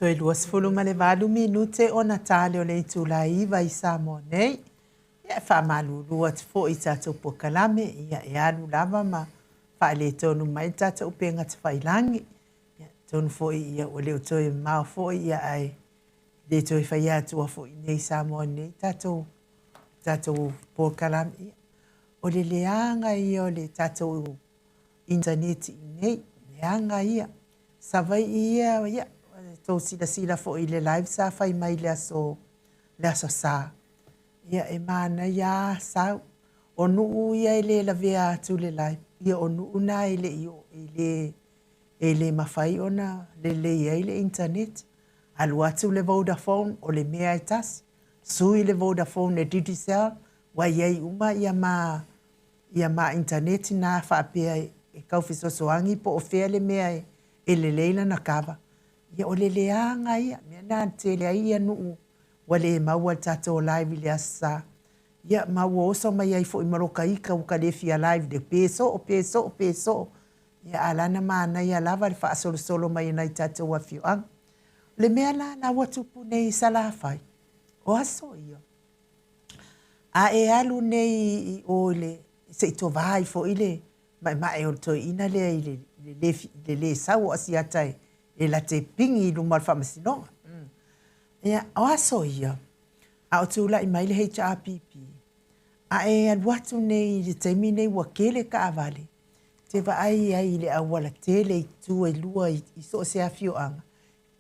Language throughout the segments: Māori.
Toi luas fulu ma le valu minute o Natale o le itulaiva i Samoa nei. Ia whamalulu at fo i tātou pokalame, ia e alu lava ma wha le tonu mai tātou penga te whailangi. Ia tonu fo i ia o leo toi mau fo i ia ai. Le toi whai atua fo i nei Samoa nei tātou pokalame. Ia o le leanga ia o le tātou internet i nei, leanga ia. Savai ia, ia. Tau sila fo i le live sa fai mai le aso sa. Ia e mana ia sau. O nuu ia le la vea atu le live. Ia o nuu na ele io ele mawhai ona le ia le internet. Alu atu le Vodafone o le mea e tasi. Sui le Vodafone e Digicel. Wa iei uma ia ma internet na whaapea e kaufisosoangi po o fea le mea e le leila na kava. Ia o le leanga ia, mea nā te lea ia nuu, wa le maua tātou live le asa. Ia maua oso mai ai fo i maroka ika uka le fia live de peso. Ia alana maana ia lava le wha solo mai nai tātou a fio ang. Le mea la watupu nei salafai. O aso ia. A e alu nei o le, se ito vai fo ile, mai o to ina le sau asiatai. E la te pingi lumal whamasinonga. Ia, o aso ia, a o tūla i maile hei HRPP, a e aluatu nei le taimi nei wakele ka avale, te wa ai le awala tele i tu e lua i so se a fio anga,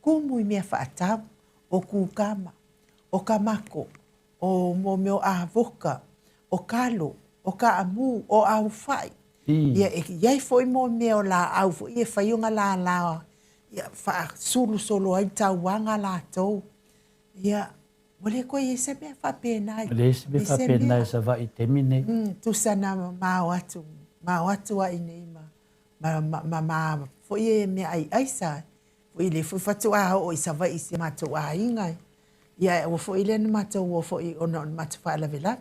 kumu i mea whaatau, o kukama, o kamako, o mo meo avoka, o kalo, o ka amu, o au fai. Ia, iai foi mo meo la au fo, ia whaiunga la ia fa sulu solo ai tauanga la tau. Ia, wale koe i se mea whapenai. Le se mea whapenai sa wa i te mine. Tu sana mau atu a i nei ma fo i mea ai aisa. Fo i le fo fatu a o i sa wa i se matou a ingai. Ia, o fo i le na matou o fo i ona matou whaala vela.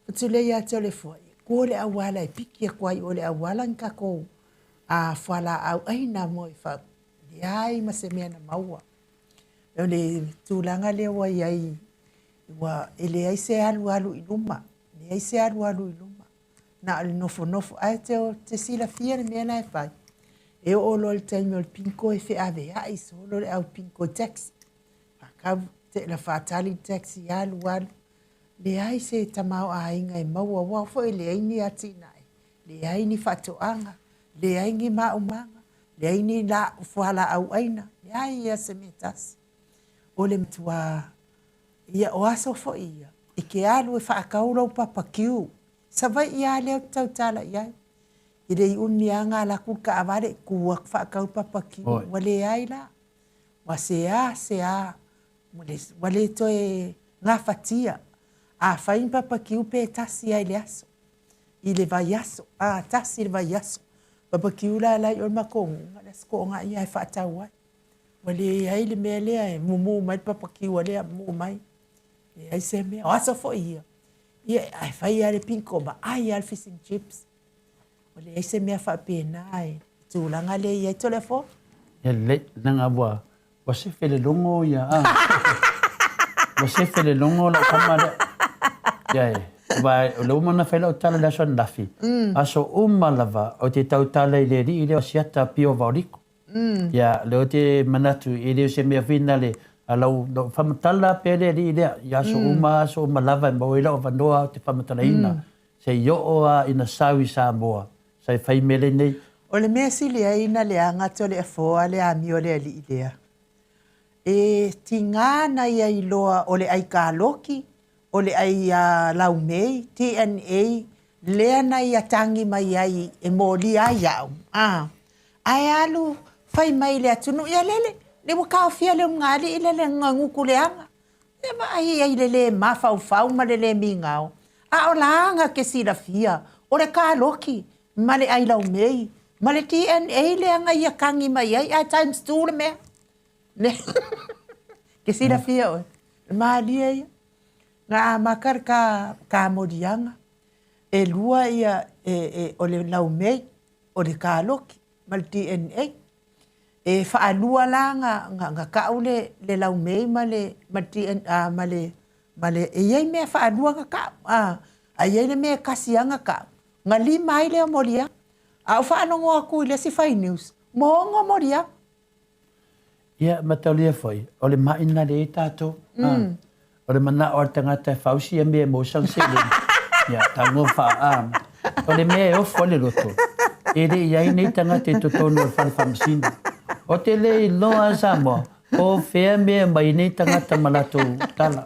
Fatu le ia tau le fo i. Ko le awala i piki a kwai o le awala nkako. A whala au aina mo i wha. Ai ma se mea na maua. E le tūlanga lea wa iai. Wa ele ai se alu i luma. Le ai se alu i luma. Na ale nofo. Ai te sila fia na mea na e whai. E o lo le taimi o le pinko e whi ave. Ai so lo le au pinko taxi. Pakau te la whatali taxi alu. Le ai se tamau a inga e maua. Wa fo e le ai ni ati nai. Le ai ni whatoanga. Le ai ni maumanga. Le ai ni la fuala au aina. Le ai ia se metas. O le mtua. Ia o aso fo ia. I ke alu e whaakaura upapa kiu. Sa vai ia leo tau tala ia. I rei unianga la kuka avare kuak whaakau papa kiu. Wale ai la. Wa se a. Wale to e ngā fatia. A whain papa kiu pe tasi ai le aso. I le vai aso. A tasi le vai aso. Papa kiula lai o makonga, ngā sko ngā ia e whaatau ai. Wale ai le mea lea e mumu mai papa kiua lea mumu mai. E ai se mea, o aso fo ia. Ia ai whai ale pinko ma ai al fish and chips. Wale ai se mea whaapena ai. Tūlanga le ia i tole fo. Ia le nanga wa se fele longo ia. Wa se fele longo la kamare. Ia e. Vai o le umana whaila o tala le son lafi. Aso lava o te tau tala i le ri i leo siata pio vauriko. Ia leo te manatu i leo se mea whina le alau whamatala pe le ri i lea. Ia aso lava i mawela o wanoa o te whamatala ina. Se i o a ina sawi Samoa. Sai whai mele nei. O le mea sili a ina le angata o le afoa le ami o le ali i lea. E tingana ia i loa o le aika loki. O le ai lau mei, TNA, lea na ia tangi mai ai e mōli ai au. Ai alu, whai mai le atunu, ia lele, le wakao fia le ngāli i le nganguku le anga. Le ma ai le mawhau ma le mingao. A o la anga ke sila fia, o le kā loki, ma le ai lau mei, ma le TNA le anga ia kangi mai ai, a times 2 le mea. Ke sila fia oi, ma lia ia. Ngā makar ka morianga. E lua ia o le lau mei, o le kā loki, ma le DNA. e whaalua la nga kau le lau mei ma le e iei mea whaalua nga kau. A iei le mea kasianga kau. Nga li mai leo moria. Au whaanongo aku i le si whai news. Moongo moria. Ia, mataulia foi. O le maina le e tātou. O le mana o tangata whausi a mea mo sang sele. Ia, tango wha o le mea e ofo le loto. E re iai nei tangata e totonu o whanwhamsina. O te le loa Samoa. O whea mea mai nei tangata malato tala.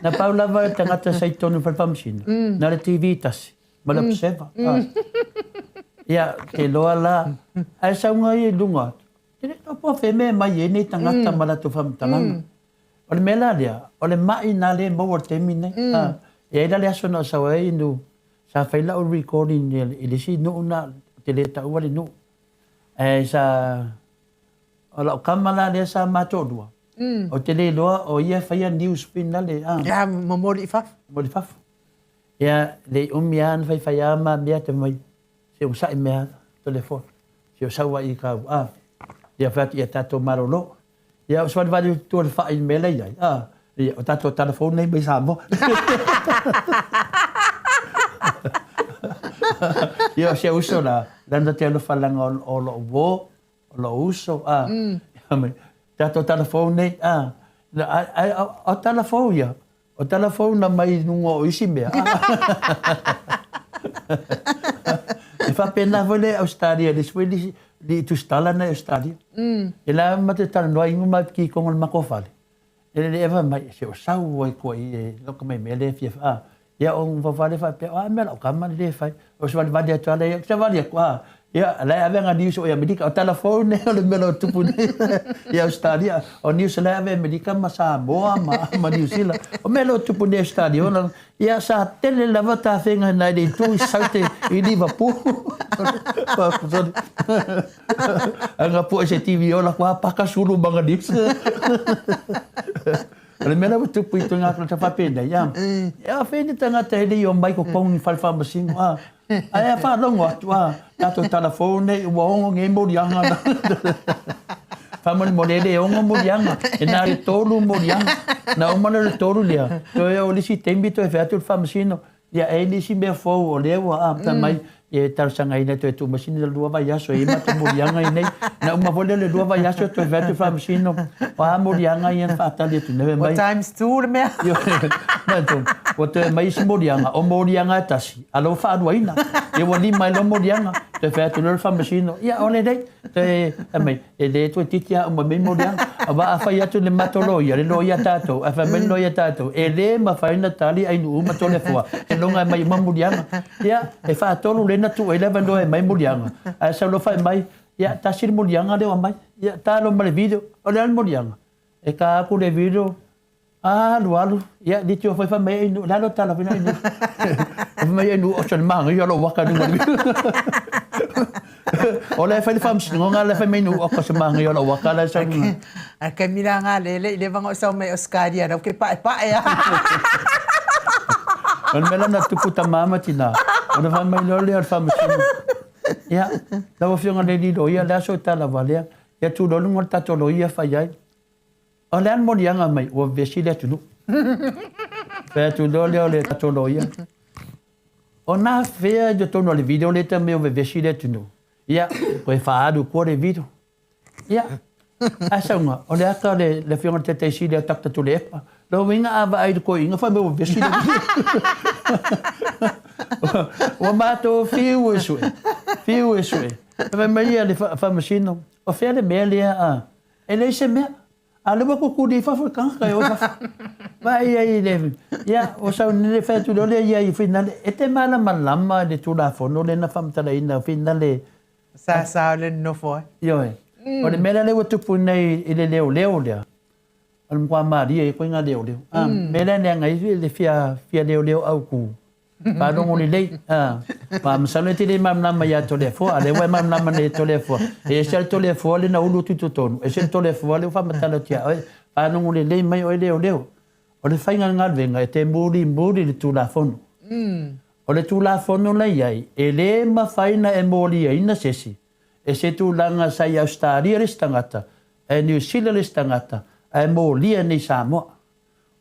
Na paulawa e tangata sai tonu whanwhamsina. Na le TV tasi. Malap seva. Ia, te loa la. Ai saunga i lunga. Tene topo whea mea mai e nei tangata malato whamtalanga. O le mela lea, o le mai nā le mau o te mine. E aira le aso na sawa e inu, sa whaila o recording i le si nuu na te le ta ua le nuu. E sa, o la o kamala lea sa mātōrua. O te le loa, o ia whaia news pina le. Ia, mori fafu. Mori fafu. Ia, le umian whai ama mea te mai. Se o sai mea, telefon. Se o sawa i kau. Ia whati ia tato marolo. Ia, o swari wadi tua le whaai mele iai. Ia, o tato telefon nei mai Samoa. Ia, o se uso la, landa te alo whalanga o lo uo, o lo uso. Tato telefon nei, o telefon ia. O telefon na mai nungo o isi mea. E whapena vole Australia, le swedi di tu stala na Australia. E la mate tala noa ingo mai ki kongo le mako whale. E le ewa mai, se o sau ai kua i e loka mai mele fia wha. Ia o ngwawale wha pia, mea lau kama le whai. O se wale vadi atu ala, ia wale kua. Ia, lai ave nga news o i Amerika, o telefone, o le mela o tupu ne. Ia Australia, o news lai ave Amerika ma Samoa, ma New Zealand. O mela o tupu ne Australia. Ia sa tele lava ta whenga nai le tu i saute i Liverpool. Anga po se TV o la kua paka suru banga news. Le mela o tupu i tunga kata whapenda, ia. Ia whene tanga te hele i o mai ko kongi whalwha masingo. Ai a whanongo atu tato telefone, ua ongo nge morianga. Whamoni morele e ongo morianga. E nā re tolu morianga. Na umana re tolu lea. Toi o lisi tembito e wheatu whamasino. Ia e lisi mea fau o lewa. Mai e tarasanga ina toi tu masini le lua vai aso. E mata morianga i nei. Na uma vole le lua vai aso toi wheatu whamasino. Wa morianga i an whaatale tu newe mai. O times two le mea. O te mai si morianga. O morianga e tasi. Alo whaarua ina. E wali mai lo morianga. Te wheatu le whamasino. Ia ole dei. Te mai. E le tu titia o mai morianga. A wa a whai atu le matoloia. Le loia tātou. A whameni loia tātou. E le ma whaina tali ainu uma tole fua. E longa mai ma morianga. Ia. E whaatolu le na tu e lewa loa e mai morianga. A sa lo whai mai. Ia. Tasiri morianga lewa mai. Ia. Tālo ma le video. O le al morianga. E ka aku le video. Alu. Ia, di tio foi mai inu. Lalo tala pina inu. Mai inu o chan manga. Ia lo waka nunga. O le fai fam singo nga le fai mai inu o ka manga. Ia lo waka la sa. A ke mira nga le vanga o sa mai Oscaria. Rau ke pae ya. On mela na tupu ta mama tina. O le fai mai lo le fam singo. Ia, la wo fionga le di do. Ia, la so tala valea. Ia tu lo lungo tato lo ia fai ai. O le an morianga mai, ua vesi le tunu. Whea tu leo le tatolo ia. O nā whea jo tono le video le te meo vesi le tunu. Ia, koe whaadu kua le video. Ia, a saunga, o le aka le whionga te teisi le takta tu le epa. Lo winga awa aidu koe inga wha meo vesi le tunu. Ua mātou whiu e sue. Whiu e sue. Wha maria le whamasino. O whea le mea lea a. E le se mea. Alua ko kudi fafu kanga o fafu. Vai ai le. Ya, o sa ne fa tu le ia i finale. E te mala malama de tu la fono le na fam tala ina finale. Sa le no foi. Yo e. O le mela le tu punai i le leo le. Al mwa maria e ko nga leo. Mela ne ngai le fia leo au ku. Pa no ngoni le. Pa msalo te le mam na ya tole fo, ale wa mam na ne tole fo. E sel tole fo le na ulu tu tonu. E sel tole fo le fa matalo tia. Pa no ngoni le mai o leo. O le fainga nga venga e te muri le tu la fono. O le tu la fono le ai. E le ma faina e mori ina sesi. e se tūlanga sa i Australia res tangata, e New Zealand res tangata, e mō lia nei Samoa.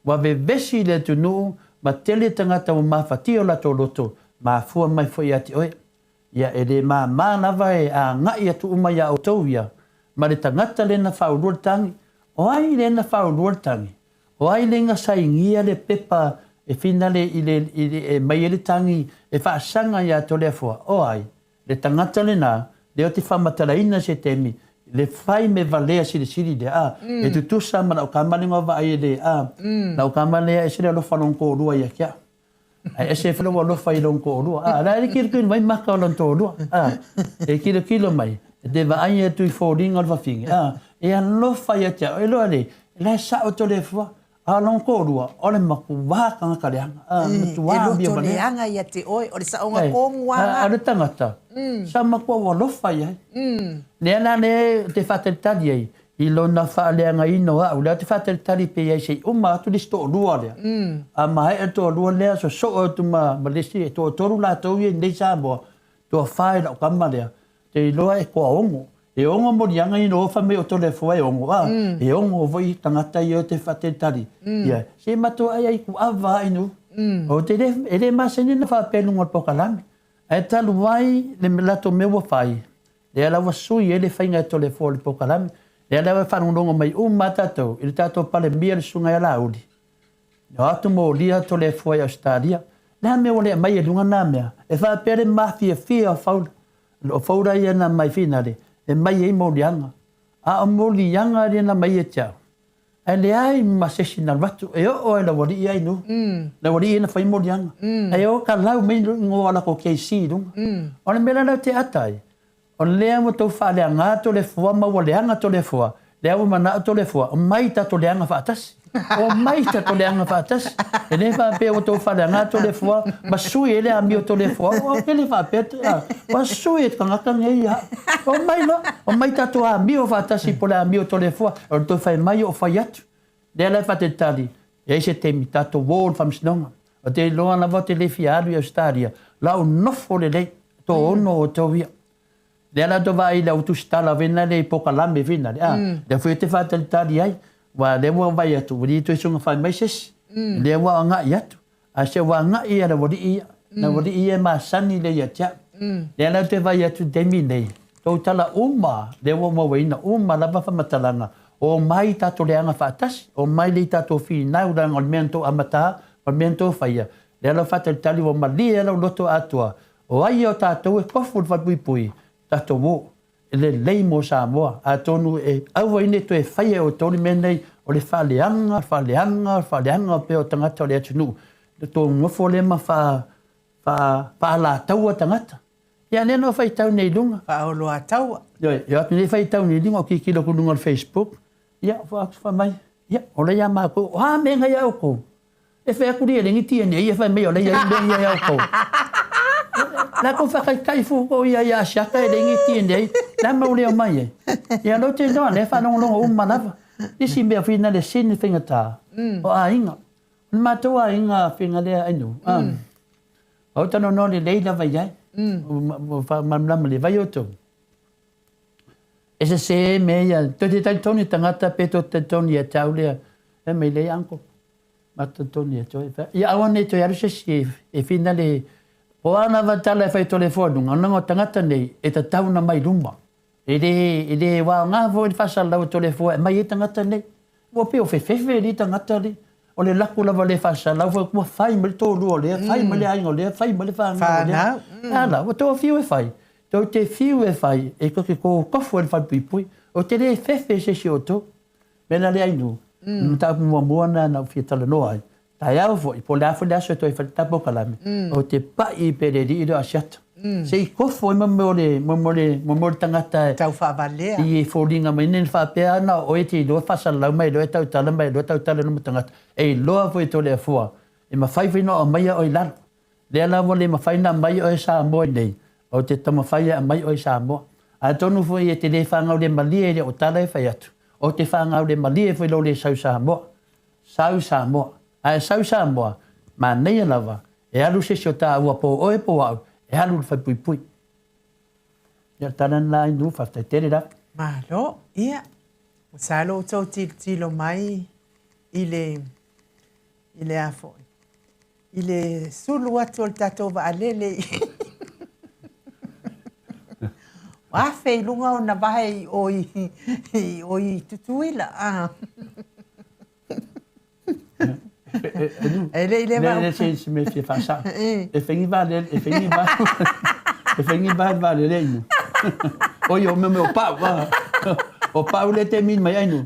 Wa ve vesi le tunu, ma tele tangata o mawhati o lato loto, ma fua mai fo i ati oe. Ia e le ma nawa e a ngai atu umai a o tau ia, ma le tangata le na whauruatangi, o ai le na whauruatangi, o ai le nga saingia le pepa, e finale i mai ele tangi, e whaasanga ia to le fua, o ai, le tangata le na, le o te whamataraina se temi, le whai me valea siri de e tu tusa mana o kamalinga wa ai de na o kamalea e sire alofa lonko rua ia kia. E se whanau alofa i lonko rua. La e kira kira mai maka o lonko rua. E kira kilo mai. E te wa ai e tui fōringa alfa fingi. E alofa ia tia. E loa le, la sa o to le fua. A lonko rua, o le maku wākanga kareanga. E loto leanga ia te oi, o le saonga kōngua. A le tangata. Sa makua wa lofa ia. Nea na ne te whateltari ai, i lona whaaleanga ino au, lea te whateltari pe ai sei, uma atu li sto rua lea. A mahe e to rua lea, so atu ma lesi, e to toru la tau i nei Samoa, to whae la o kama lea, te iloa e koa ongo. E ongo morianga ino ofa me o to le fua e ongo, e ongo voi tangata i o te whateltari. Se mato ai ai ku awa inu, o te le maseni na whapelunga pokalami. E talu wai le lato mewa whai. Le ala wa sui ele whainga to le fōle pokalami. Le ala wa whanongonga mai matatou. I le tātou pale mia le sunga e la uli. Le atu mo lia to le fōe Australia. Le hame o le mai e lunga nā mea. E whapere mafia fia o whaula. O whaura ia na mai whinare. E mai e mo lianga. A o mo lianga ria na mai e tiao. E le ai ma sesi na ratu. E o e la wari i ai nu. La wari i na whai mo lianga. E o ka lau mei ngō ala ko KC runga. O le mera lau te atai. O lea mo tau whaaleanga to le fua, maua leanga to le fua. Lea mo mana to le fua. O mai ta to leanga whaatasi. O mai ta to leanga whaatasi. E ne whapea o tau whaaleanga to le fua. Ma sui ele a mio to le fua. O ke le whapea. Wa sui e kangaka ngei ha. O mai no. O mai ta to a mio whaatasi po le a mio to le fua. O to whai mai o whai atu. Lea lai whate tali. E se temi tato wōl whamsinonga. O te loa na wate le fiaru i Australia. Lau nofo le lei. To ono o tau ia. Le ala to vai la utustala vena le pokalame vena le foi te fataltari ai wa le wa vai atu ri to sunga fai mai ses le wa nga yatu a se wa nga ia le wodi na wodi ia ma sani le yatia le ala te vai atu demine to tala uma le wa mo weina uma la fa matalanga o mai ta to le anga fatas o mai le ta to fi na ura ngolmento amata ngolmento faia le ala fataltari wa mali ala loto atua o ai o ta to e kofu fa pui tato mo le lei mo Samoa a tonu e au ine to e fai o tonu menei o le faleanga pe o tangata le atunu to ngofo le ma fa la tau tangata ia ne no fai tau nei lunga fa o lo tau ia ne fai tau nei lunga ki lo kununga on Facebook ia fa mai ia o le ya ma ko ha me nga ya ko e fa ku ri le ngiti ne ia fa me o le ya ko la ko fa kai fu ko ia shaka e lengi tiende la ma ule mai ia no te no le fa no lo mana isi me fina le sin fingata o ainga ma to ainga finga le anu o ta no le leila vai ai fa mam le vai oto ese se me ia to te toni tangata peto te toni e taule e me le anko ma to toni e to ia awane to ia se e fina le o ana vatala e whai tole whanunga, nanga tangata nei, e ta tauna mai ruma. E re wā ngā fo i whasalau tole whua, e mai e tangata nei. Ua peo whewhewe ri tangata ri. O le laku lava le whasalau, kua whai ma le tōru o lea, whai ma le aingo lea, whai ma le whanga o lea. Ala, o tō whiu e whai. Tō te whiu e whai, e koke ko kofu e whai pui pui. O te re whewhe se si o tō. Mena le ainu. Mta mua muana na whia tala noa ai. Tai au foi, po la foi aso toi fai tapo kalame. O te pai pereri i ro asiata. Se i kofo mo tangata tau fa valea. I foringa mai nen fa pe ana o eti do fa sala mai do tau tala mai do tau tala no tangata. E loa foi to le fua. E ma fai no mai o ilan. Le ala vole ma fai na mai o Samoa nei. O te tama fai mai o Samoa. A tonu foi e te le fa ngau le malie o tala e fai atu. O te fa ngau le malie foi lo le sau Samoa. Sau Samoa. Ai sau Samoa, ma nei lava, e alu se o tā ua po oe po au, e alu le whai pui pui. Ya tanan la inu fa te tere da. Malo, ia. Sa lo tau tilo mai ile afo. Ile sulu atu o tatou vaalele. Wafe ilunga o na vahe o i tutuila. Ele ma se me fie fa sa. E fengi va le inu. O yo me o pa va. O pa le te min mai inu.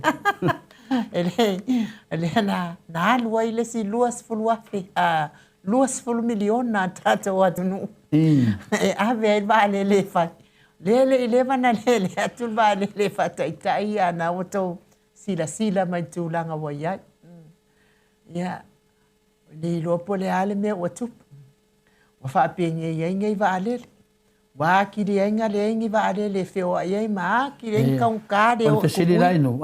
Ele na lua ile si luas fulu wafe. Luas fulu milion na tatou atunu. E ave va le fa. Lele ileva na lele atul ba lele fa tai ana o tau sila mai tūlanga wa iai. Ia, le lopo le ale me o tup. Wa whaapengi iai ngai wa alele. Wa ki le inga le ingi wa alele feo a iai maa ki le inga kaungkare o kukuhi. Sili lai no.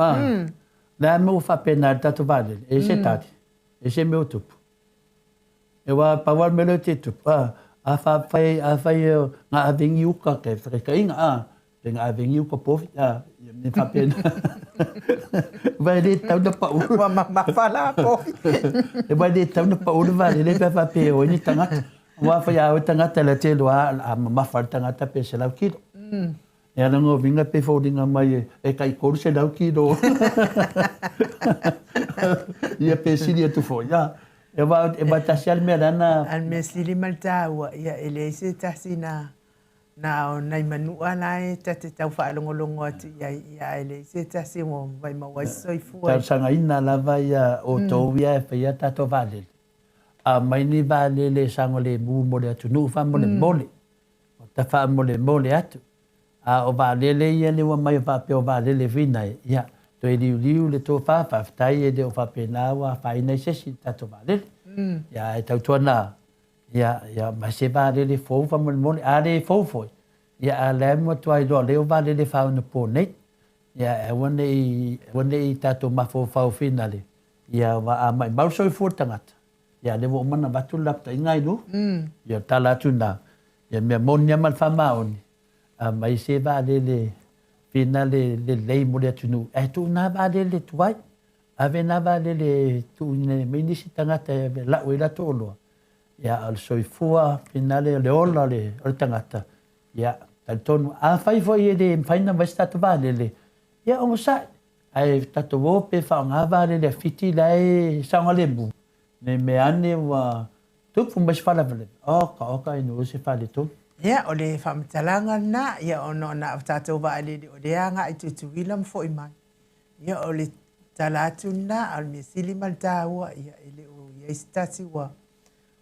La me o whapena tatu wa alele. E se tati. E se me o tup. E wa pawal me lo te tup. A whai ngā awengi uka ke whakeka inga. Te ngā awengi uka pofi. Me whapena. Vai le tau na pa uru. Wa mawhala pofi. E vai le tau na pa uru vale. Le pe whape o ini tangata. Wa whai au tangata la te loa. A mawhal tangata pe se lau kiro. E ana ngō vinga pe whauringa mai e kai koru se lau kiro. Ia pe siri atu fo. E wa tasi al mea rana. Al mea siri maltaua. Ia ele se tasi na o nai manua lai te tau whaalongolongo atu. Ia ele se tasi mo vai mawai soifua. Tau sanga ina lava ia o tau ia e whaia tato valele. A mai ni valele sango le mu mole atu. Nuu wha mole. O ta wha mole atu. A o valele ia le wa mai o whape o valele vinai. Ia. To e liu le tō whawhai e le o whapena wa whaina i sesi tato valele. Ia e tau tuana. Ia ma se valele fōu whamone. A le fōu fōi. Ia a le mua tuai roa leo valele whauna pō nei. Ia e wane i tato mafo whau finale. Ia wa a mai mausoi fōtangata. Ia le wo mana watu lapta i ngai no. Ia tala tuna. Ia mea moni amal whamaoni. A mai se valele pina le lei mole atunu e tu na vale le tuai ave na vale le tu ne minisi tangata e la uila tolo ya al soifua pina le ola le o tangata ya tal tonu a fai foi de faina vesta tu vale le ya o sa ai tato wo pe fa nga vale le fiti lai sanga lembu ne me ane wa tu fumbas fala vale o ka inu se fale tu. Ia, o le whamtalanga na, ia o no na tātou wa alele o le anga i tutuila mfo i mai. Ia o le talatu na, al me sili maltaua, ia ele o ia istati wa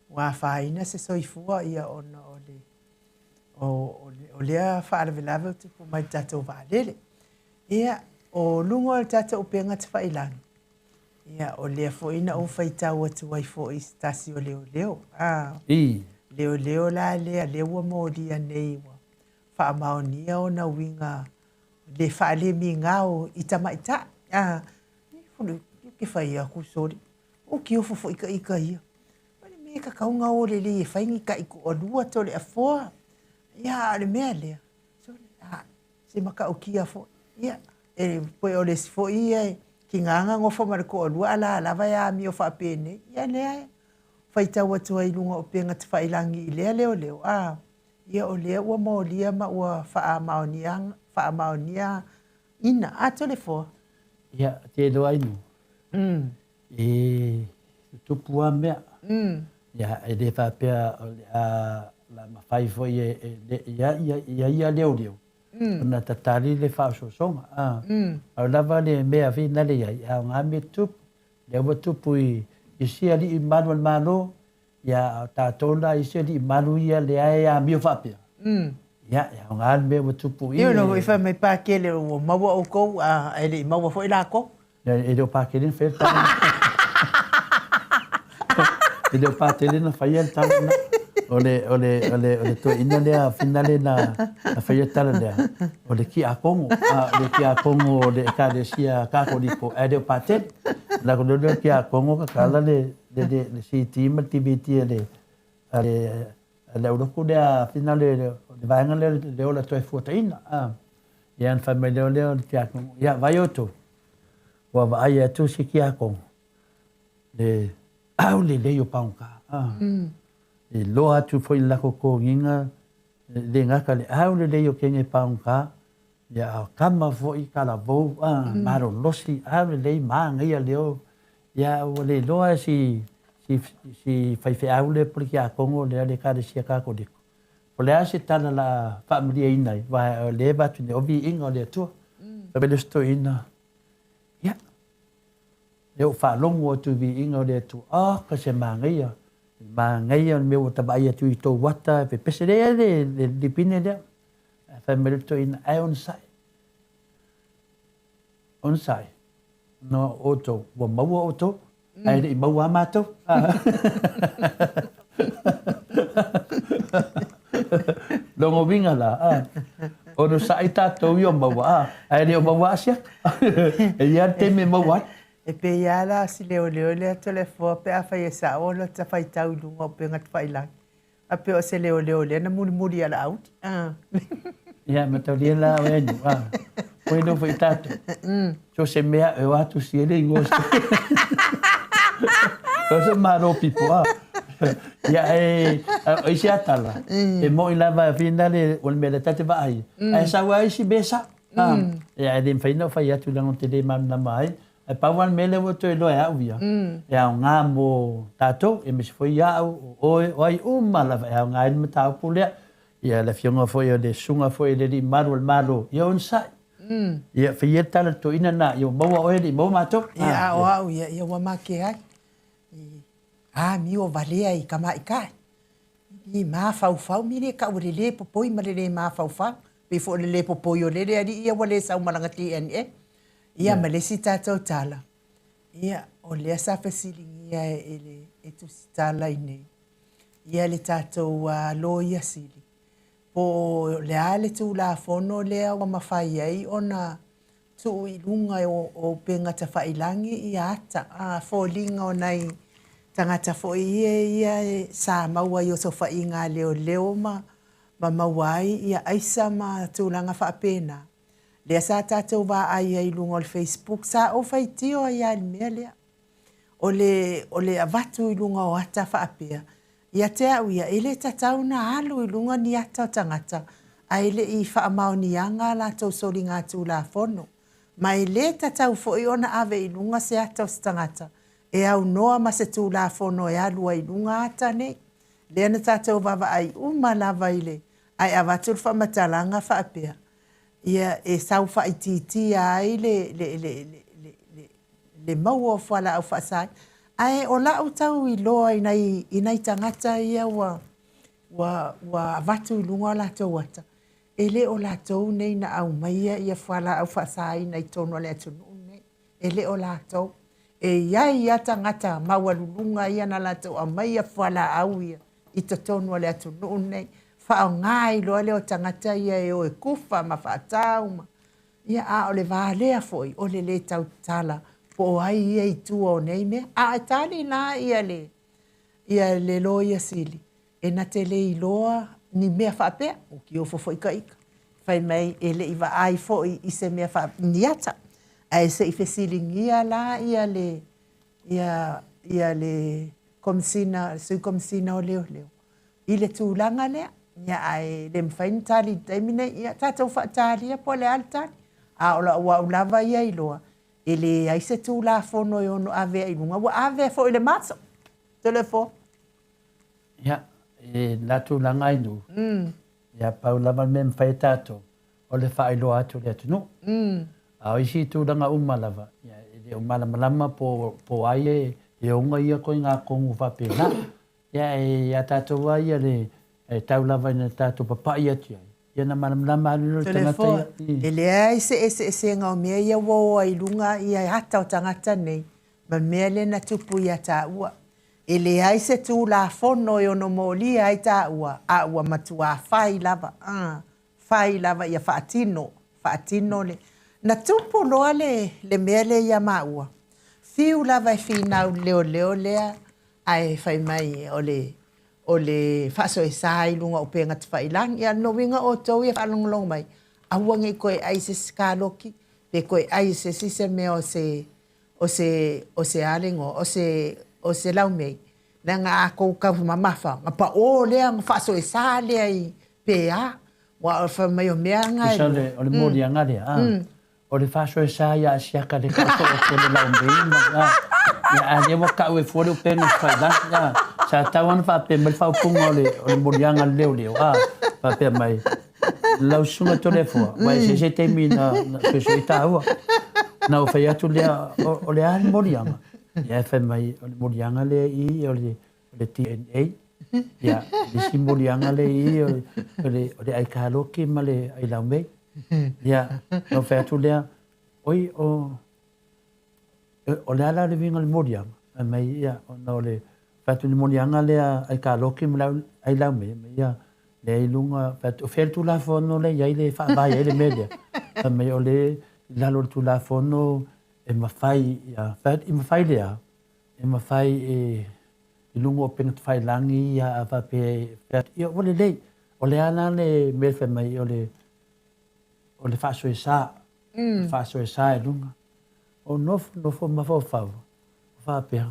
whaina se soifua, ia o no o lea whaaravelave o tupu mai tātou wa alele. Ia, o lungo al tātou penga te whailangi. Ia, o lea foina o whaitau atu wai fo i stasi o leo. Leo la lea lewa moria nei wa whaamaonia o na winga le whaale mi ngao i tamaita. Hulu, ke whai a kusori. O ki ofo ika ia. Pare me ka kaunga o le le whaingi ka iku o lua to le a foa. Ia, le mea lea. Se maka o kia fo. Ia, e poe o le sifo ia ki nganga ngofa mariko o lua ala lava ya mi o whaapene. Ia lea whaitau atua i lunga o penga te whailangi i lea leo. Ia o lea ua maolia ma ua whaamaonia ina. Ato le fo. Ia, te loa inu. E tupua mea. Ia, e le whapea la mawhai foi ia leo. Ona tatari le whaososonga. Au lava le mea vina le ia. Ia ngā me tupu. Lea ua tupu i sia li i manual malo, ia tātona i sia li i manu ia le ae a mio whapea. Ia ngā mea wa tupu i. Ia no, i wha mai pākele o maua o kou, ele i maua fo i la kou. Ia e reo pākele na whera tāna. E reo pākele na whaia tāna. Ole to ina lea finale na whaia tāna lea. Ole ki a kongo. Le ki a kongo o le ka le sia kākoriko. E reo pākele. La kododo ki a kongo ka kala le si tima tibiti le le uruku le fina le vaenga le ola toi fuataina. Ia an whamai leo te ako. Ia vai oto. Wa vai atu siki ako. Le au le leo paunka. E loa atu foi lako ko nginga. Le ngaka le au le leo kenge paunka. Ia kama foi kala vou. Maro losi au le lei maanga ia leo. Ia le loa si whaiwhi au le puriki a Kongo le kare sia kako diko. O le ase tana la whaamaria inai, wa le batu ne ovi inga o le atua. Pabele sto ina. Ia. Leo whaalongo o tu vi inga o le atua. Ka se maangaia. Maangaia me o tabai atu i tō wata. Pe pese rea le dipine lea. Whaamere sto ina. Ai on sai. On sai. No oto. Wa maua oto. Ai le maua amato. Longo vinga la. Ono sai tatou i o maua. Ai le o maua asia. E ia te me maua. E pe ia la si leo le telefo pe a fai sa o lo ta fai tau lungo pe ngat fai lang. A pe o se leo le na muri ala out. Ia me tau lia la o enu. Koe no fai tatou. So se mea e watu si ele ingosto. Koso maro pipo. Ia e si atala. E mo i lava fina le o le mele tate va ai. E sa wa si besa. Ia e dem faina fai atu lango te le mamna mai. E pawan mele wo to e loe au via. E au ngā mo tatou e mesi foi au o ai lava e au ngā inu matau pulea. Ia le fionga foi o le sunga foi le di maro. Ia on sai. Ia fai e tala to ina na. Ia maua oe li maua mato. Ia o au ia wa make ai. Mi o valea i kama i kai. I maa fau mi le ka ure le popoi ma le maa fau. Pe fo le popoi o le ali ia wale sau malangati ene. Ia ma le si tātou tala. Ia o le asa fesiling ia e tu si tala i nei. Ia le tātou lo ia sili. Po le ale tu la fono lea wa mawhai ai ona tu i lunga o pengata whailangi i ata. Fo linga o nei tangata fo ia sa maua i o so whainga leo ma mawai ia aisa ma tūlanga whaapena. Lea sa tātou wā ai lunga o le Facebook sa o whaitio ai ai mea lea. O le avatu i lunga o ata whaapea. Ia te au ia ele tatau na alu i lunga ni ata o tangata. A ele i whaamau ni anga la tau soli ngā tū la fono. Ma ele tatau fo i ona ave i lunga se ata o tangata. E au noa ma se tū la fono e alua i lunga ata nei. Lea na tātou wawa ai lava i le. Ai avatul whamatalanga whaapea. Ia e sau whaititi ai le mau o whala au whaasai. Ai o la tau i loa i nei tangata ia wa vatu i lunga o la tau wata. Ele o la tau nei na au maia ia whala au whaasai nei tono le atunu nei. Ele o la tau. E iai ia tangata maua lulunga ia na la tau a maia whala au ia i to tono le atunu nei. Whao ngai loa leo tangata ia e o e kufa ma whaatau ma. Ia a o le vālea foi o le tau tala. Po ai ia i tua o nei mea. A tali nā ia le loa ia sili. E na te le i loa ni mea whaapea. O ki o fofo ika. Whai mai e le iwa ai fo i se mea whaapea. Niata. A e se i whesilingia la ia le komsina, sui komsina o leo. I le tūlanga lea. Ia ai le mwhain tali taimine. Ia tātou whaatalia po le altali. A ola ua ulava ia i loa. Ele ai se tu la fono yo no ave ai lunga wa ave fo ile matso telefo ya la tu la ngai nu ya paula man mem fai tato o le fai lo atu le tu no a isi tu la nga umalava ya le umalama po ai e unga ia ko nga ko fa pena ya tato wa ia le taula va na tato papa ia tia ia na malama no tangata ele ai se nga me ia wo ai lunga ia hata o tangata nei ma me le na tupu ia ta ua ele ai se tu la fono yo no moli ai ta ua a ua matua fai lava ia fatino le na tupu lo le me le ia ma ua fiu lava e fina leo lea ai fai mai o le whaso e sai lunga o penga te whailang. Ia no winga o tau ia whalongolong mai. Awangi koe ai se skaloki. Pe koe ai se sise mea o se alengo, o se laumei. Na ngā kou kawu mamafa. Ma pa o lea ngā whaso e sa lea i pea. Wa o wha mai o mea ngai. Kusale, o le mōri anga lea. O le whaso e sa ia siaka le kato o te le laumei. Ia a le waka ue fuore o penga whailang. Sa tauana whape mai whaupunga o le mōri anga leo. Whape mai. Lau sunga to le fua. Wai se te mi na so i tāua. Na o whai atu lea o le ahari mōri anga. Ia whai mai o le mōri anga lea i o le DNA. Ia, le si mōri anga lea i o le aikaloki ma le ailaumei. Ia, na o whai atu lea oi o le ala le vinga le mōri anga. Mai ia, o le whai atu le mōri anga lea aikaloki ma le ailaumei. Ia, le ilunga o fer tu la fono le ia le fa vai le media me o le la lo tu la fono e ma fai ya fa e ma fai le e ma fai ilunga o pen fai langi ya va pe io o le ana le me fa mai o le fa so sa ilunga o no fo ma fa pe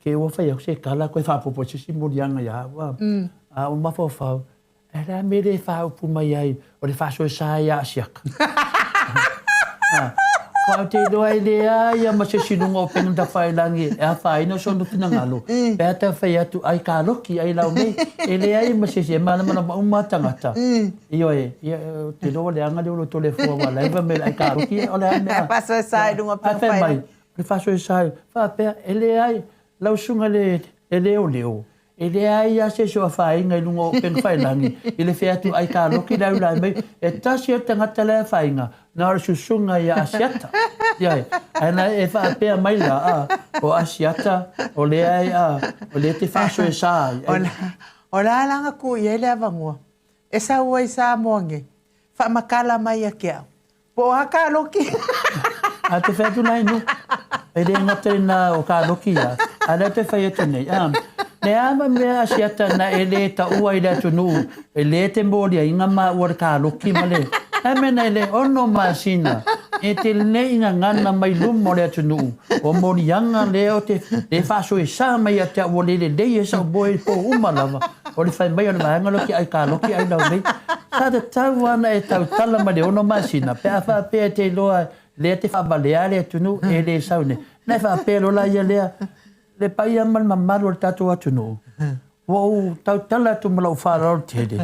ke o fa ya se kala ko fa po si murianga ya wa a o mafofau era me le fa pu mai ai o le fa so sa ia siak pa te do ai le ai ma se sinunga o penga fai langi e fa ino so no tinangalo pe ta fa ia tu ai ka loki ai lau me ele ai ma se mana uma tangata io te do le anga le to le fo wa leva me ai ka loki o le me fa so sa lunga pa fai le fa so sa fa pe ele ai lau sunga le leo ele ai a se so fai ngai lungo pen fai langi ele fe atu ai ka loki dau la mai e tasi o tangata le fai nga na o susunga ia asiata ia ana e fa pe mai la o asiata o le ai o le te fa so sa o la langa ku ia le avangua e sa ua sa monge fa makala mai a po aka loki a te fe tu nai no ele ngata na o ka loki ia ana te fai tu nei ne ama mea siata na ele ta ua i le tunu ele te mōria inga ma ua ka loki male mena ele ono masina e te le inga ngana mai lumo le tunu o morianga le o te le faso e sa mai a te ua le e sa boi po umalava o le fai mai o le maanga loki ai ka loki ai lau nei sa te tau ana e tau tala ma le ono masina pe a wha pe te loa le te whabalea le tunu e le saune nei wha pe lola ia lea le pai amal mamaru le tatu atu no. Wow, tau tala tu malau wharau tede.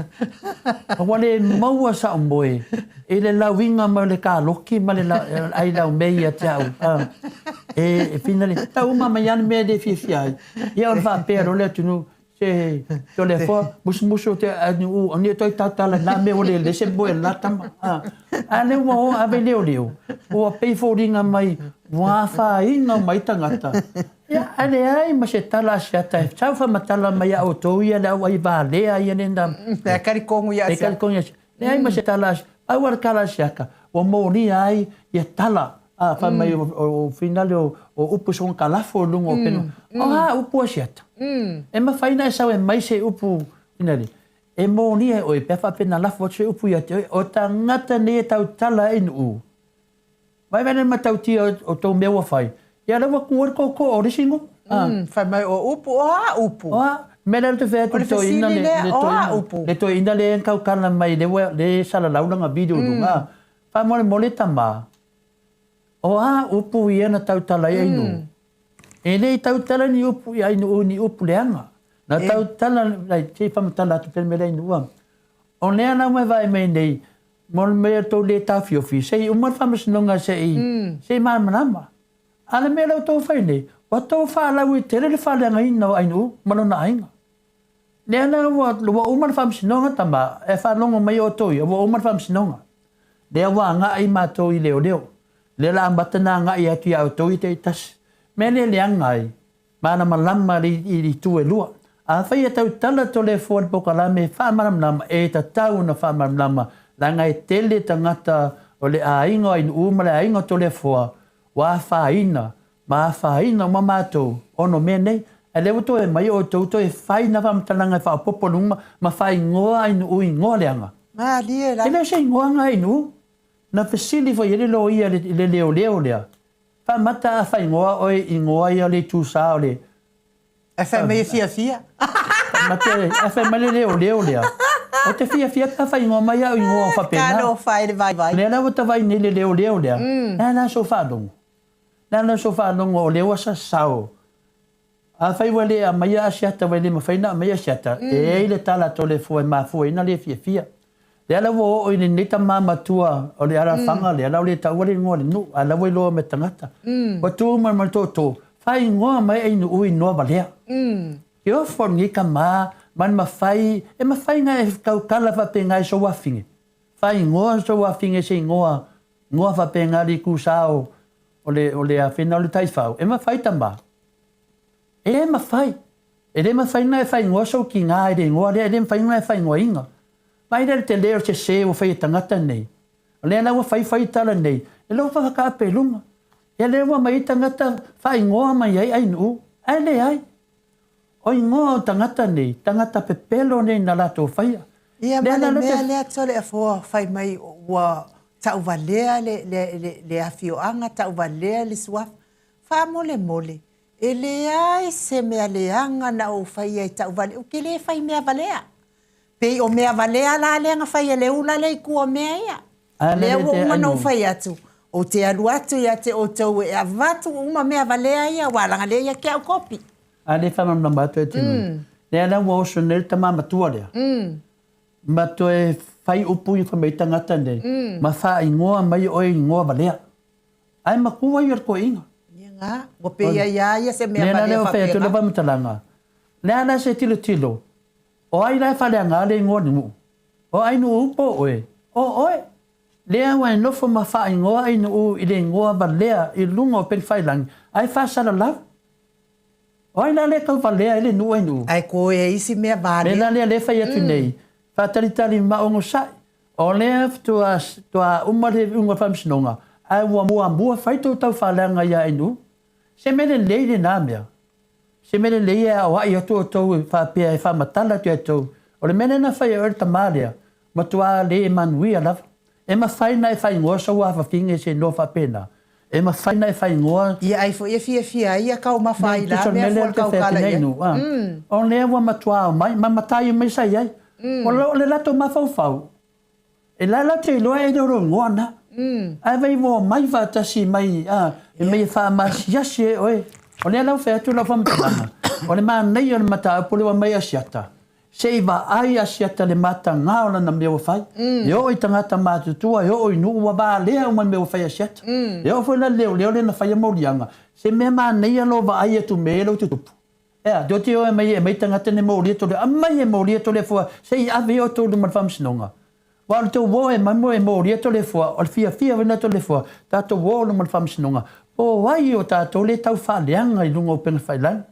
Wale maua sa omboe. E le lawinga ma le ka loki ma le ai lau mei a te au. E finale, tau mama yan mea de fifiai. Ia o le whapero le atu no. Se to le fo musu te anu ani to tala na me o le se boe la tama. Ale wo ave leo. O pei foringa mai wa fa inga mai tangata. Ya ale ai ma se tala siata. Tau fa matala mai o to ia la wai va le ai nenda. E kari kongu ia. E kari kongu ia. Le ai ma se tala au ar kala siaka. O moni ai ia tala. Fa mai o finale o upu son kalafo lungo peno. Upu siata. E ma faina e sau e mai se upu inari. E moni e oi pefa pena lafo se upu ia te o ta ngata ne tau tala inu. Vai vene ma tau tia o tau meua fai. Ia rawa kuar ko o risingo. Fai mai o upu, upu. Mera te whea tu to ina le to ina le en kau kana mai le sala launanga video dunga. Fai mole tama. Upu ia na tau tala inu. E nei tau tala ni upu ia ni upu leanga. Na tau tala, te whamatala atu pere mele inu ua. O lea na mai vai mei nei, mon mea tau le tawhiofi, sei umar whamasinonga sei manama. Ala mea lau tau whai nei, wa tau whalau i tere le whaleanga ina o ainu, manona ainga. Lea na wa umar whamasinonga tama, e whalonga mai o toi, wa umar whamasinonga. Lea wa nga ai mātou i leo. Lea la ambatana nga i atu ia o toi te tasi. Mele le angai, mana malama i tue lua. A whai tau tala to le fuan pokalame, whamaramlama, e ta tau na whamaramlama, la ngai tele tangata o le ainga in uma le ainga to le fua, wa whaina, ma whaina ma mātou, ono menei, E lewa to e mai o tauto e whai na whamtalanga e whapopo nunga, ma whai ngoa inu ui ngoa leanga. Ma lie la. E leo sei ngoa nga inu, na pesili fo yele lo ia le leo leo lea. Wha mata a whai ngoa oe i ngoa ia le tūsa o le. E whai mai fia. Mata e whai mai le leo leo lea. O te fia ka whai ngoa mai au i ngoa whapena. Ka no whai le vai. Lea lawa ta vai ni le leo leo lea. Nā so whanongo. Nā so whanongo o leo asa sao. A whai wale a mai a siata wale ma whaina a mai a siata. E le tala to le fua ma fua ina le fia. Le ala wo o ni neta mama tua o le ara whanga le ala o le tau wale ngoa le nu. Ala wai loa me tangata. O tu man to. Whai ngoa mai ai nu ui noa walea. Ki o whongi ka maa. Man ma whai. E ma whai nga e kau kala whapenga e so wafinge. Whai ngoa so wafinge se ngoa. Ngoa whapenga li kusao. O le a whena o le taifau. E ma whai tamba. E ma whai. E le ma whai nga e whai ngoa so ki ngā e re ngoa rea. E le ma whai nga e whai ngoa inga. Mai rea te leo te se o whai tangata nei. O lea na wa whai tala nei. E lo whaka apelunga. E leo wa mai tangata whai ngoa mai ai nu. Ai le ai. O ngoa o tangata nei. Tangata pepelo nei na lato whaia. Ia ma le mea lea tole a fua whai mai ua tau walea le awhioanga. Tau walea le suafa. Wha mole. E lea se mea leanga na o whai ai tau walea. O ke le whai mea walea. Pei o mea walea la leanga whai e leu la lei kua mea ia. Lea o uma no whai atu. O te alu atu ia te o tau e avatu uma mea walea ia. Walanga lea ia kia o kopi. A le whanam na matu e tinu. Lea na wa oso nere tama matua lea. Matu e whai upu i whamei tangata nei. Ma wha i ngoa mai oe i ngoa walea. Ai ma kua i arko inga. Nga, o peia ia se mea walea whapea. Lea na leo tula wamitalanga. Lea na se tilo. O ai lai whalea ngā le ngoa ni mu. O ai nu upo oe. O oe. Lea wai nofo ma wha i ngoa ai nu i le ngoa walea i lunga o pen whailangi. Ai whasara lau. O ai la le kau walea i le nu ai nu. Ai ko e isi mea vale. Le le whai atu nei. Whataritari maongo sai. O lea tua umare unga whamsinonga. Ai mua whaitou tau whaleanga ia ai nu. Se mele leile nā mea. Se mele leia o ai atu o tau whapea e whamatala tu atou. O le mene na whai ori tamarea. Ma tua le e manui alawa. E ma whai na e whai ngoa sa ua whawhinge se no whapena. E ma whai na e whai ngoa. Ia ai fo ia fia ia kau ma whai la mea fua kau kala ia. O lea wa matua o mai. Ma matai mai sai ai. O le lato ma whau. E la te loa e doro ngoa na. Ai vai mo mai vatasi mai. E mai wha masiasi e oe. O lea lau whea tu lau whamtanga. O le maa nei o le mata apule wa mai asiata. Se iwa ai asiata le mata ngā o na mea whai. E o i tangata mātutua, e o i nuu wa bā lea o mea whai asiata. E o whai leo le na whai maurianga. Se mea maa nei alo wa ai atu mea lau te tupu. Ea, do te o e mai tangata ne mauria tole. A mai e mauria tole fua. Se i awe o tōru marwhamsinonga. Wa te wo e mamo e mauria tole fua. O le fia wina tole fua. Tato wo o marwhamsinonga. O wai o tātou le tau whaleanga i lunga o pena whailan.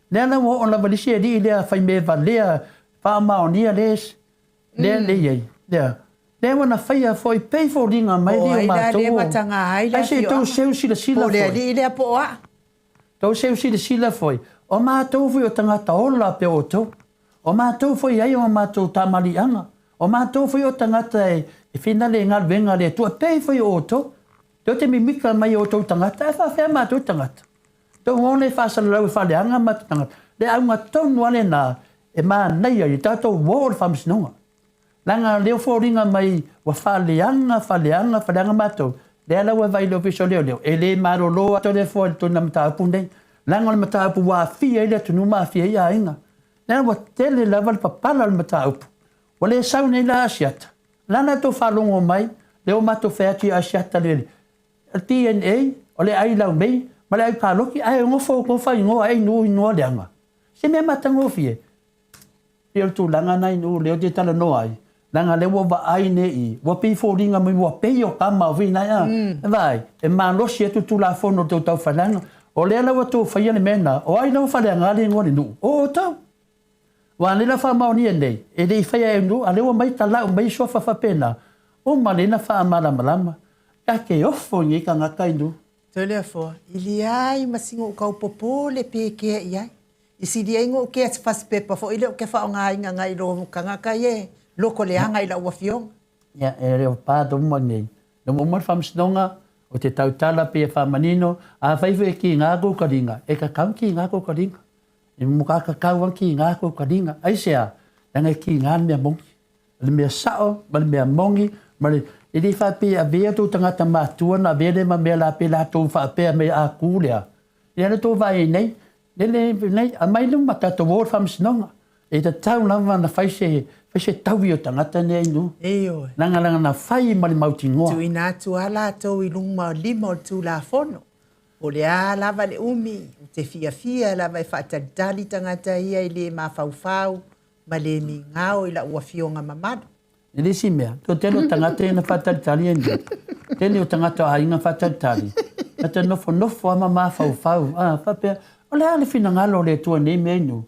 Lea na o la valisi e li lea whai me valea whaamaonia lees. Lea le iei. Lea wana whaia fo i pei fo ringa mai li o mātou. O ai lea matanga ai la fio. Ai se tau seu sila foi. Po lea li lea po a. Tau seu sila foi. O mātou foi o tangata ola pe o tau. O mātou foi ai o mātou tamalianga. O mātou foi o tangata e whinale ngā venga le tua pei foi o tau. Tau te mimika mai o tau tangata, e whawhea mātou tangata. Tau ngone whasala lau e whaleanga mātou tangata. Le aunga tonu ane nā, e mā nei ai, tātou wōre whamsinonga. Langa leo whōringa mai, wa whaleanga mātou. Le ala wa vai leo viso leo. E le maro loa to le fōre tōna mataapu nei. Langa le mataapu wā fia ile tunu mā fia ia inga. Langa wa tele lava le papala le mataapu. Wa le sau nei la asiata. Langa tō whalongo mai, leo mātou whēati asiata lele. DNA, o le ai lau mei, ma le ai pāloki, ai ngofo ko whai ngoa ai nui noa leanga. Se mea matangofie. Leo tu langa nai nu, leo te tala noa ai. Langa leo wa ai ne i, wa pi fo ringa mai wa pei o kama o vina ia. Vai, e malosi e tu la fono tau tau whalanga. O lea lau atu whaia le mena, o ai lau whaleanga le ngore nu. O tau. Wa le la wha maoni e nei, e le i whaia e nu, a leo mai tala o mai sofa whapena. O ma le na wha malama. Ke ofo ngi ka ngaka indu. Tole fo. Ili ai masingo kau popo le peke iai. Isi dia ingo ke at fast paper fo ile ke fa nga inga ngai lo kanga kaye loko le hanga ila wafiong. Ya e pa do mo nei. No mo fam snonga o te tautala pe fa manino a fai ki nga ko karinga e ka kam ki nga ko karinga. E mo ka ka ki nga ko karinga. Ai sea nga ki nga me mong. Le me sao ma me mongi ma e di fa pe a vea tu tanga tama tu na vele ma me la pe la tu fa pe me a kulia. Ya no to vai nei. Nei a mai luma tato wor fam snonga. E te tau lava na fai se tau i o tangata nei nu. Eo. Langa na fai mali mauti ngoa. Tu ina tu ala tau i lunga lima o tu la fono. O le a lava le umi, te fia lava i whaatadali tangata ia i le mawhauwhau, ma le mi ngao i la ua fionga mamado. E le si mea, to tēno tangata i na whaatadali e ni. Tēne o tangata a inga whaatadali. Na te nofo ama mawhauwhau. Whapea, o le ale fina ngalo le tua nei mea inu.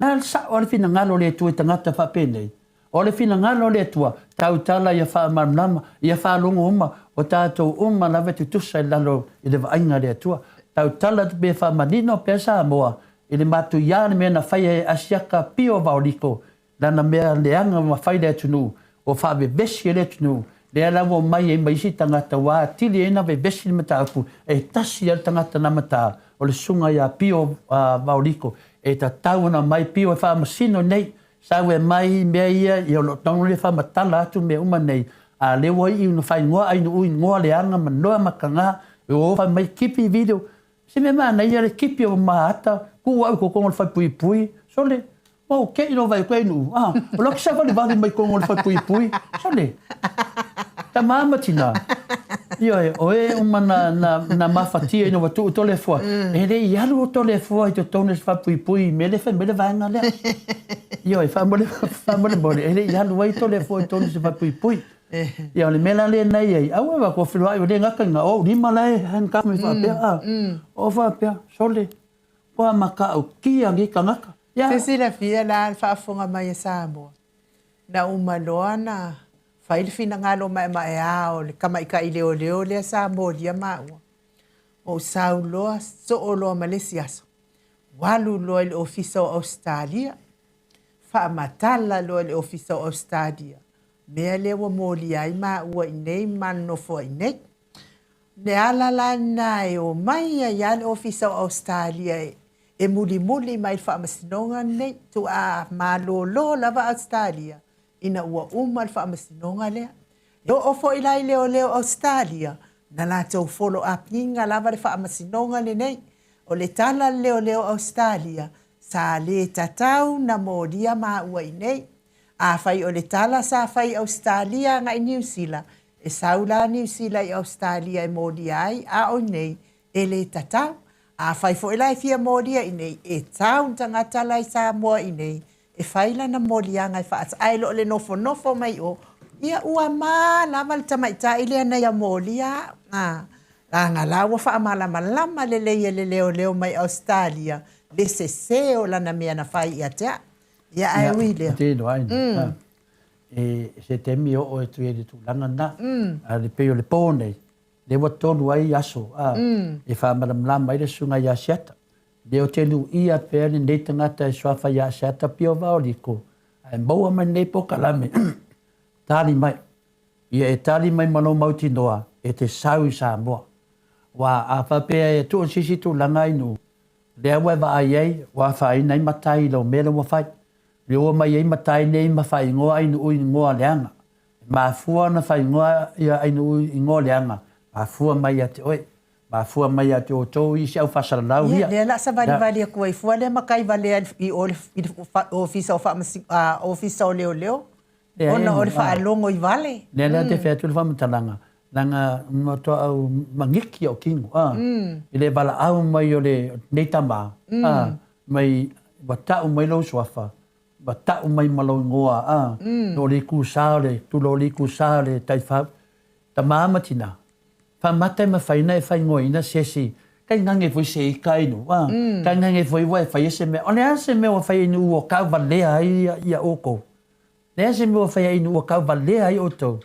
Na sa o le fina ngalo le tua i tangata whape nei. O le fina ngalo le tua, tau tala ia wha marunama, ia wha longo uma, o tātou uma lawe tu tusa i lalo i le vainga le tua. Tau tala te be wha manino pe Samoa, i le matu iane mea na whaia e asiaka pio vauriko, lana mea leanga ma whai le tunu, o wha be besi le tunu, le alawo mai e maisi tangata wā, tili e na be besi le mataapu, e tasi al tangata na mataa, o le sunga ia pio vauriko, e ta tauna mai pio e wha masino nei, sawe mai mea ia i o tongu le wha matala atu mea uma nei, a lewa i unu whai ngoa ainu ui ngoa le anga manoa makanga, e o wha mai kipi video, se me maa nei ale kipi o maata, ku au ko kongo le whai pui pui, so le, o ke ino vai koe inu, o laki sa wale wale mai kongo le whai pui pui, so le, ta maama tina, Io oe uma na mafatia ino watu tole fua. E le ialu tole fua i to tone fa pui pui mele fe mele vanga le. Io fa mole bole. E le ialu wai tole fua i tone fa pui pui. Io le mela le nei ai. Au wa ko filwa i le ngaka nga o ni malai han ka me fa pe a. O fa pe sole. Wa maka o kia ngi kanaka. Ya. Se la fia la fa fonga mai Samoa. Na uma loana. Fail fina ngalo mai ao le kama ika ile ole le Samoa dia maua. O saulo so olo Malaysia. Walu lo le ofisa Australia. Fa matala lo le ofisa Australia. Me le wo moli ai maua nei manno fo nei. Ne ala la nai o mai ya le ofisa Australia e muli mai fa masinonga nei tu a malolo lava Australia. Ina ua umal fa masinonga lea. Yo ofo ilai leo Australia. Na la tau follow up ninga lava le fa masinonga le nei. O le tala leo Australia. Sa le tatau na modia ma ua nei. A fai o le tala sa fai Australia ngai New Zealand. E saula New Zealand i Australia e modia ai a o nei. E le tatau. A fai fo ilai fia modia i nei. E tau tangata lai Samoa i nei. E faila na molianga e faat ai lo le nofo mai o ia ua ma lava le tamaita ile na ia molia nga lawa fa amala malama le leo mai Australia le se o lana mea na fai ia te ia ai wile te do ai e se te mi o e tu e tu langa na a le peo le pone le wa tonu ai aso e fa malama ile sunga ia siata Leo te lu ia pēne nei tangata e swafa ia se atapio vaoriko. Ai maua mai nei po kalame. Tali mai. Ia e tali mai mano mauti noa e te sau i Samoa. Wa a whapea e tu sisi tu langa inu. Lea wai wa ai ei, wa whai nei matai lo mele wa whai. Leo mai ei matai nei ma whai ngoa inu ui ngoa leanga. Ma fua na whai ngoa ia inu ui ngoa leanga. Ma fua mai a te oe. Ma fua mai a te o tō i se au whasaranau ia. Lea la sa vali a kua i fua lea makai vale i ofisa o ofisa o leo. Ona o le whaalongo i vale. Lea lea te whea tūle whamatalanga. Nanga mato au mangiki o kingu. I le wala au mai o le neitama. Mai watau mai lau suafa. Watau mai malau ngoa. No le ku saole, tu lo le ku saole, tai wha. Ta maamatina. Whamatai ma whaina e whaingoina sesi. Kai ngange fwoi se i kainu. Kai ngange fwoi wai whai ese mea. O lea se mea wa whai inu ua kau valea ai a oko. Lea se mea wa whai inu ua kau valea ai o tau.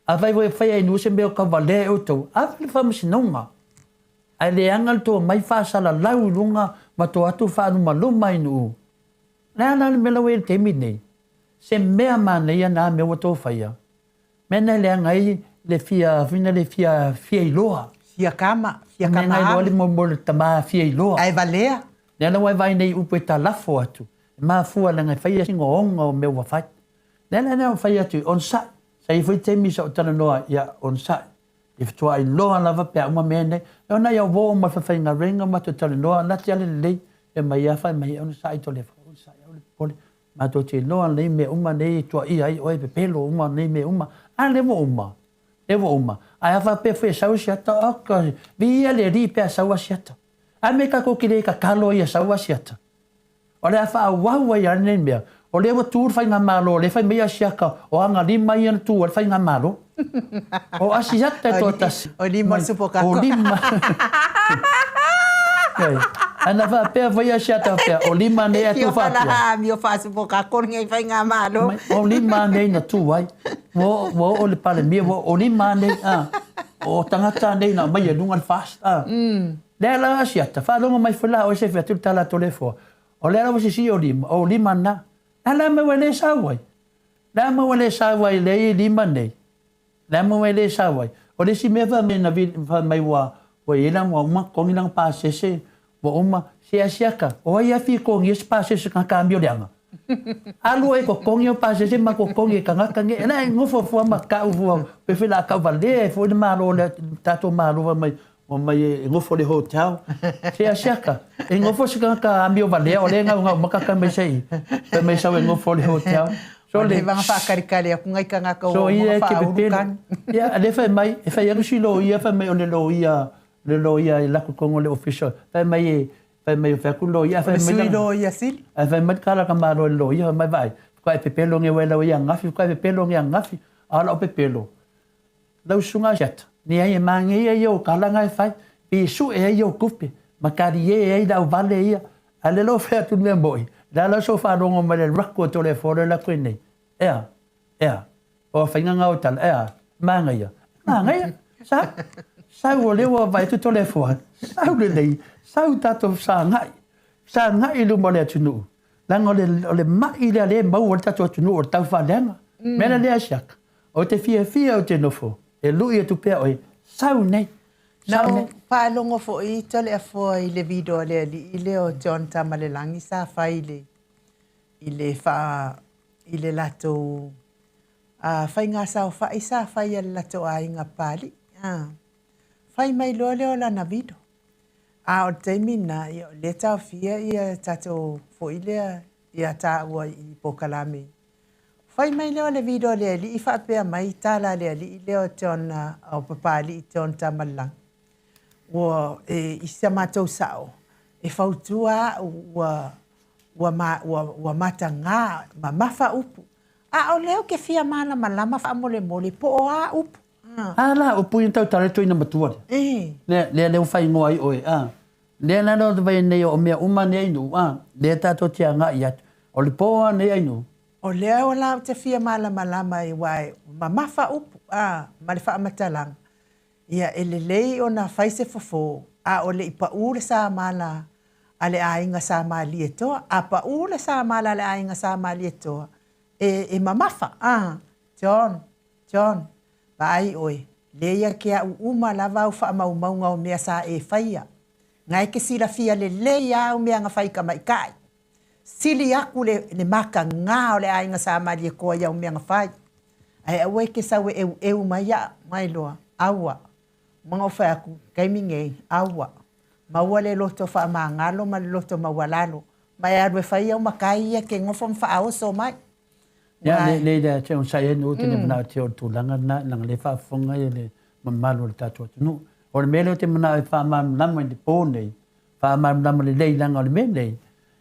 A whai inu se mea kau valea o tau. A whai whamasinonga. Ai le angal tō mai whaasala lau runga ma to atu whaanu maluma inu. Nea nani mela wei te mine. Se mea mana ia nā mea wato whaia. Mena lea ngai le fia, fina le fia iloa. Fia kama Mena ngai loa le mo le tama fia iloa. Ai valea. Nea wai vai nei upu e ta lafo atu. Ma fua le ngai whaia singo onga o mea wafai. Nea whaia atu on sa. Sa i fui te misa o tana noa ia on sa. I fitua i loa lava pia uma mea nei. E ona ia wo ma whawhai ngā renga ma tu tana noa. Nati ale lei. E mai awhai mai on sa i to le whau. On sa i ole pole. Ma to te loa nei me uma nei tua i ai oe pe pelo uma nei me uma. A lewo uma. Lewo uma. Ai awha pe fwe sau siata. Aka via le ri pe sau siata. A me ka kokire ka kalo ia sau siata. O le awha a wawa i ane mea. O le wa tūr whai ngā malo. Le whai mea siaka. O anga lima i ane tūr whai ngā malo. O asiata to tasi. O lima supo kako. O lima. Ana fa pe vai siata pe o lima ne atu fa. Yo fala mi o fa supo kako ngai whai ngā malo. O lima ne na tu wai. Wo o le pale mi o lima ne o tangata ne na mai lunga fast Le la siata fa longa mai fala o se fa tu tala to le fo. O le ra si o lima na. Ala me wele sa wai. La me wele sa wai le lima ne. La me wele sa wai. O le si me fa me na vi fa mai wa ina wa ma ko ngilang pa se wa uma se asiaka. O ia fi ko ngi pa se ka cambio leanga. Alu e ko kongi pa se ma ko kongi ka ngaka nge na ngofo fo ma ka u pe fela ka vale fo de malo le tato malo mai ngofo le hotel se asiaka e ngofo se ka cambio vale o le nga maka ka me sei pe me sa ngofo le hotel so le vanga fa karikale ku ngai ka ngaka o fa urukan ya le fa mai e fa yaru silo ia fa mai o le lo ia la ko ngole official fa mai fa ku lo ia fa mai lo ia sil fa mai kala ka malo lo ia mai vai ko e pepelo nge wela ia ngafi ko e pepelo nge ngafi ala o pepelo lau sunga jet ni ai mangi ia yo kala ngai fai pi su e yo kupe makari e da vale ia ale lo fa tu me boy da la so fa rongo mai le rakko to le fore la ko nei o fa nga o tal manga ia sa o le wa vai tu to le fo sa le nei sa tato sa ngai lu mo le tunu langa le mai le mau o tato tunu o tau fa lenga mena le asiak o te fia o te nofo e lu ia tu pe oi sa nei no pa longo fo I tole fo I le video le ile o John Tamalelangi sa fa ile fa ile lato fa inga sa fa isa fa ia lato a inga pali fai mai lole o la na video o te mina le tau fia ia tato fo ile ia ta wa I pokalame fai mai le video le li fa pe mai tala le ile o John o papali John Tamalang wo isa matou sao e fautua wa matanga mafa upu o leo ke fia mana malama fa mole po o upu ala upu intau tare to ina matua le fai ngoi oi le na no vai nei o mea uma nei nu le tato tia nga ia o le po nei ai nu o leo la te fia malama I wai mafa upu ma le fa matalang ia elelei ona faise fofo o le ipa ule sa mala ale ainga sa mali eto pa ule sa mala ale ainga sa mali eto e mamafa John vai oi leia ke uma lava u fa mau o mea sa e faia ngai ke sila fia le leia u mea nga fai ka mai kai sili aku le maka nga ole ainga sa mali ko ia u mea nga fai ai awe ke sa we eu mai loa awa mga ofa aku kay mingi awa mawale loto fa mangalo mal loto mawalalo mayarwe fa ia makai ke ngofom fa au so mai ya le da che un sai no te na te o tu langa na le fa fonga le mamalo le tato no o mele te na fa mam lam de pone fa mam lam le langa le mele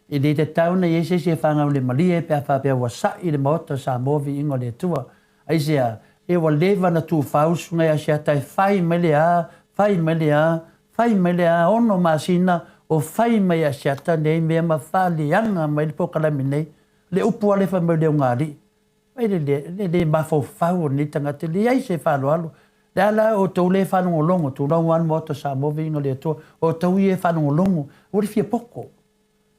e de te tauna yese se fa ngale malie pe fa pe wa sa I le Maota Samoa Viiga le tua ai sia e wa leva na tu faus ngai asia tai fai melea ono masina o fai mai asia ta nei me ma fali anga mai po kala minei le upu ale fa me le ngari ai le ba fo fau ni tanga te le ai se fa lo dala o to le fa no longo tu no wan Maota Samoa Viiga le to o to ie fa no longo o le fie poko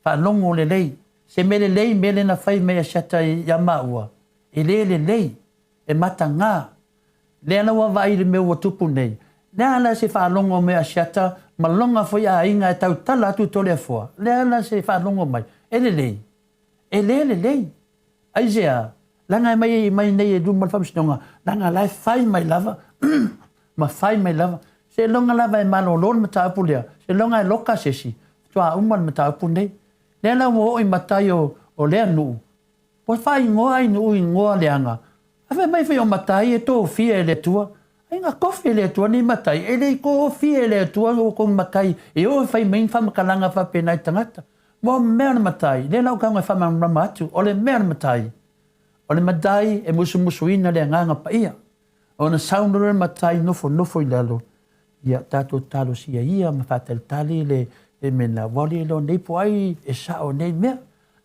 whanongo le lei. Se mele lei mele na whai mea siata i Maua. E le lei. E mata ngā. Lea na wawai le meu tupu nei. Lea na se whanongo mea siata malonga foi a inga e tau tala atu tole fua. Lea na se whanongo mai. E le lei. E le lei. Aizea. Langa mai nei e duma whamsinonga. Langa lai whai mai lava. Ma whai mai lava. Se longa lava e malo lor mata apu lea. Se longa e loka sesi. Tua uman mata apu nei. Lea na mo oi matai o lea nuu. Po whai ngoa i nuu i ngoa leanga. Awe mai whi o matai e tō fia e le tua. Ainga kofi e le tua ni matai. E le ko fia e le tua o kong makai. E o whai main whamakalanga whapenai tangata. Mo mea na matai. Le lau kaunga whamarama atu. O le mea na matai. O le matai e musu ina le nganga pa ia. O na saunura matai nofo i lalo. Ia tato talo sia ia ma whateltali le e mena wali lo nei po ai e sao nei mea.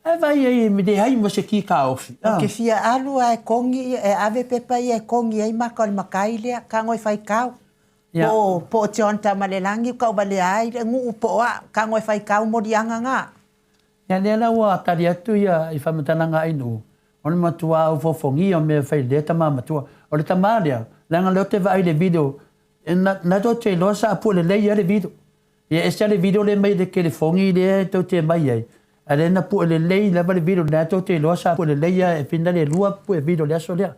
E vai e me de hai mo se ki ka ofi. O ke fia alu e kongi e ave pepa e kongi ai maka o makai lea ka ngoi whai kau. Po te onta malelangi kau bale ai le ngu po a ka ngoi whai kau mo dianga ngā. Ia lea la ua tari atu ia i whamatananga inu. Ona matua o fofongi o me whai le tama matua. O le tama lea, langa leo te vai le video. Na to te losa apu le lei le video. Ia esa le video le mai le ke le fongi le to te mai ai. Ale na pu le lei le video na to te losa apu le lei e pinda le lua pu e video le aso lea.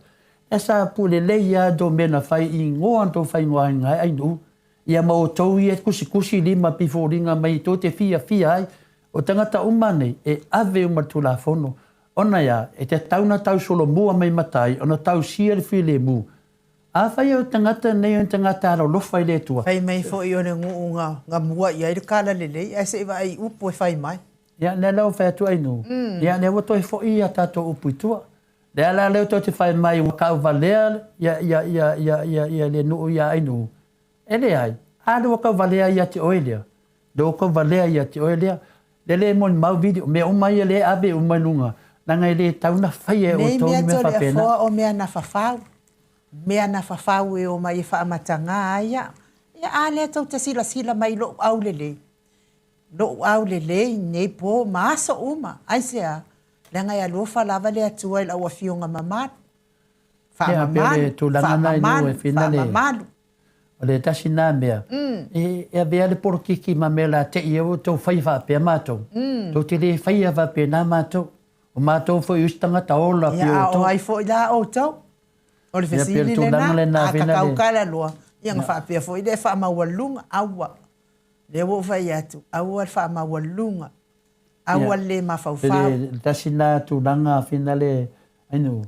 Esa apu le lei do mena fai i ngoa to fai ngoa ngai ai nu. Ia mau tau i e kusi lima piforinga mai to te fia ai. O tangata umane e ave umatula fono. Ona ia e te tauna tau solo mua mai matai. Ona tau sia le fi le mu. A whai o tangata nei o tangata aro lofa i le tua. Whai mai fo i one ngu ngā mua i aere kāla lelei. E se iwa ai upo e whai mai. Ia ne lau whai atu ainu. Ia ne wato e fo i a tato upu i tua. Lea la leo to te whai mai o kau valea ia le nuu ia ainu. Ele ai. Alo kau valea ia te oelea. Do kau valea ia te oelea. Le mon mau video. Me o mai le ave o mai lunga. Nanga ele tauna whai e o tonu me whapena. Nei mea tole a fua o mea na whawhau. Mea na whawhau e o mai e whaamatanga aia. Ia ale tau te sila mai lo au lele. Lo au lele nei po maaso uma. Aisea, langa ia lofa lava le atua il aua fionga mamad. Whaamamalu. O le tasi nā mea. E bea le porokiki ma mea la te ia o tau whai whapea mātou. Tau te le whai a whapea nā mātou. O mātou fo i ustang taola pio ia o ai fo i la o tau. O le fesili le na, a kakau kala loa. Ia nga whaapea fo i le whaamawalunga aua. Le wo vai atu, aua le whaamawalunga. Aua le mawhauwhau. Le tasi nā tūranga whina le ainu.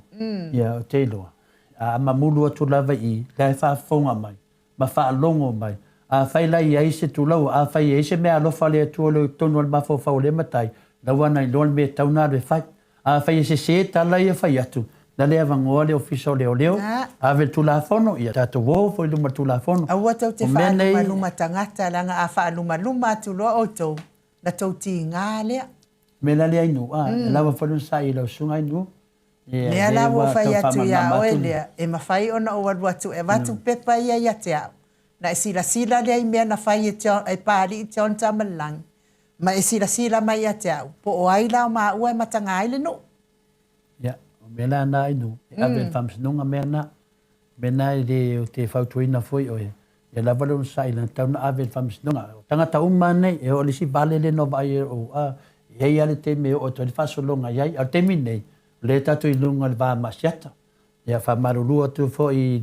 Ia o te loa. A mamulu atu lava i, lai whaafonga mai. Ma whaalongo mai. A whailai ai se tūlau, a whai ai se mea alofa le atu o le tonu al mawhauwhau le matai. Lawana i loan me tauna le whai. A whai se talai a whai atu. Na lea vangoa le ofiso leo. A ve tulafono, ia tato wo foi luma tulafono. Aua tau te whaaluma tangata langa a whaaluma atu loa o tau. Na tau ti ngā lea. Me la lea inu, lawa whanun sa i lau sunga inu. Lea lawa whai atu ia oe lea. E mawhai ona o waru atu, e watu pepa ia te au. Na e sila lea i mea na whai e pāri i te onta malangi. Ma e sila mai ia te au. Po o ai lau maa ua e matanga aile no. Mena na inu, ave whamsinunga mena, mena i le o te whautuina foi oe. Ia lawalo un saila, tauna ave whamsinunga. Tangata umane, e o lisi vale le no vai o iei ale te meo o tōni whasolonga iei, al te minei, le tatu i lunga le vā masiata. Ia whamarulua tu foi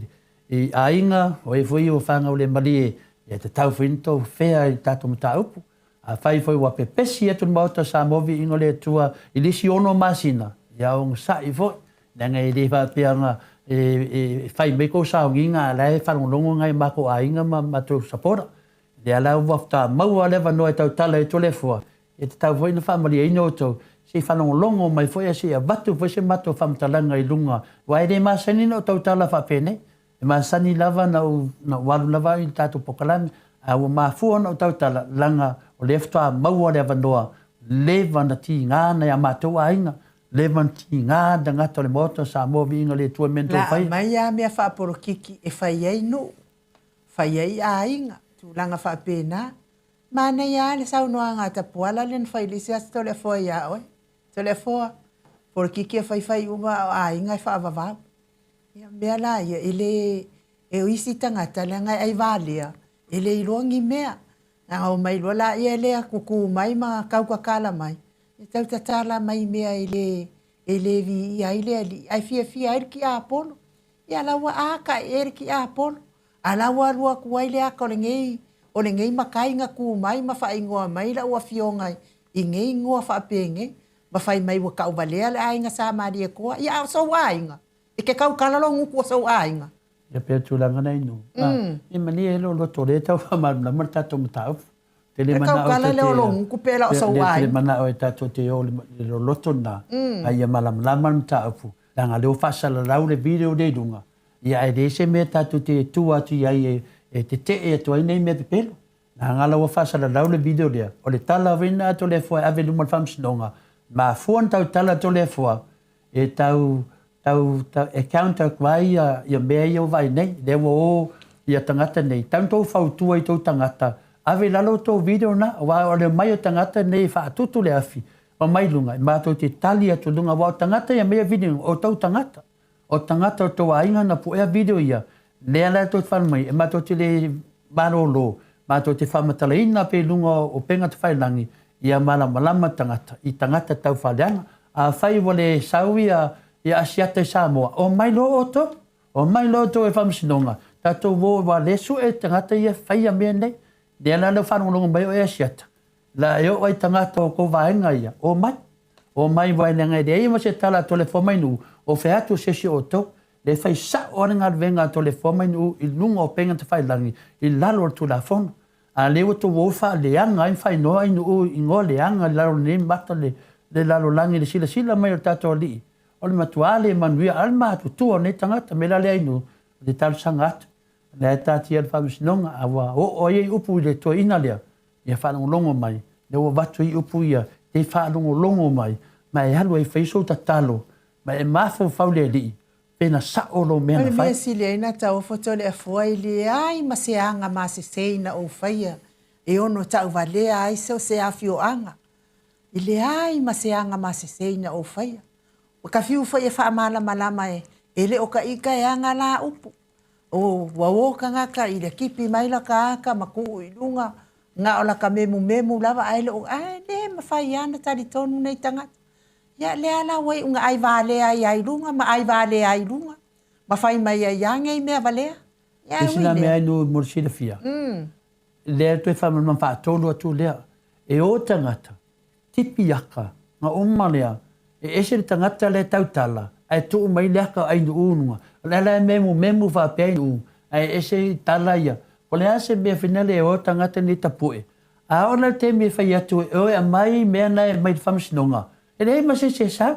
i ainga, o e foi o whanga o le malie, ia te tau whinto, whea i tatu mata upu. A whai foi wa pepesi atu Maota Samoa ingo le tua, i lisi ono masina. Ia o sai foi nanga i le whapeanga whai me ko sao nginga lai whanongongo ngai mako ainga ma tō sapora. Le ala wafta maua lewa noa tau tala i tole fua. E te tau foi na whamari e inoto. Se whanongongo mai foi a se a watu foi se mato whamtalanga i lunga. Wa ere masani no tau tala whapene. E masani lava na walu lava i tātou pokalami. A wa mafua no tau tala langa o le whta maua lewa noa. Lewa na ti ngā na ya mato ainga. Levan ti ngā dangata le Maota Samoa inga le tua mento whai. La mai a mea whaaporokiki e whai ei no. Whai ei a inga. Tūlanga whaapena. Mana ia le sau noa ngā tapuala le nfailisi atu tole foa ia oi. Tole foa. Por kiki fai uma a inga e whaavavau. Ia mea la ia ele e uisi tangata le ngai ai valia. Ele irongi mea. Nga o mai lola ia ele a kuku mai ma kaukakala mai. E tau tatala mai mea ele vi ia ele ali. Ai fia ele ki a apolo. Ia lawa aka ele ki a apolo. A lawa lua kuai le aka o le ngei makai nga ku mai ma wha ingoa mai la ua fiongai. I ngei ngoa wha apenge. Ma whai mai wa kau balea le ainga sa maria koa. Ia so ainga. E ke kau kalalo nguku so ainga. Ia pia tūlanga nei no. I mani e lo loto le tau whamaruna mar tato matau. E kau kalalo lo nguku pela o so ainga. Te mana o e tato te o le loto na. Ai malam matau. Langa leo whasala rau le video de runga. Ia e rese me tato te tu atu iai e te e tu ai nei me pepelo. Nga ngala wa whasala rau le video lea. O le tala wina ato le fua ave lumal whamsinonga. Ma fuan tau tala to le fua. E tau account kwai ia mea ia vai nei. Lewa o ia tangata nei. Tau tau whautua i tau tangata. Ave lalo tau video na. Wa o le mai o tangata nei whaatutu le afi. O mai lunga. I mātou te tali atu lunga. Wa o tangata ia mea video o tau tangata. O tangata o tau ainga na puea video ia. Lea la tau whanmai. E mātou te le marolo. Mātou te whamatala ina pe lunga o penga te whailangi. Ia malama tangata. I tangata tau whaleanga. A whai wale sauia ia asiata i Samoa. O mai lo o to. O mai lo o to e whamsinonga. Tatou wo wa lesu e tangata ia whai a mea nei. Lea la leo whanonga mai o e asiata. La e o ai tangata o ko vaenga ia. O mai. O mai vaenga ia. Ia ma se tala tole whamainu. O wheatu sesi o to. Le whai sa o ringa venga tole whamainu. I lunga o penga te whailangi. I lalo o tu la whono. A lewa to wofa leanga ai whai noa inu o ingo leanga lalo ne mata le lalo langi le sila mai o tato li. O le matuale manuia alma atu tua ne tangata me la le ainu le tal sangata. Le tati al whamisinonga awa o iei upu i le toa ina lea. Ia whanongolongo mai. Le o watu i upu ia te whanongolongo mai. Ma e halu ai whaiso tatalo. Ma e mafo whau le li. Pena saolo mea na whai. Ole mea si le ina tau foto le afua i le ai ma se anga ma se seina o whaia. E ono tau valea ai seo se afio anga. I le ai ma se anga ma se seina o whaia. O ka fiu whaia wha malama e. E le o ka ika e anga la upu. O wawoka ngaka i le kipi maila ka aka ma kuu i lunga. Nga ola ka memu lava ai le o ai le ma whai ana tali tonu nei tangata. Ya le ala wai unga ai vale ai lunga ma ai vale ai lunga. Ma fai mai ai yange i mea valea. Ya ui lea. Mea inu morsila fia. Lea tue whaman man wha tolu atu lea. E o tangata. Tipi aka. Nga umma lea. E ese le tangata le tautala. Ai tuu mai leaka ai nu ununga. Lea memu wha pia inu. Ai ese tala ia. O lea se mea finale e o tangata ni tapue. A ona te mea whai atu e o e mai mea na e mai whamsinonga. E rei ma se sa.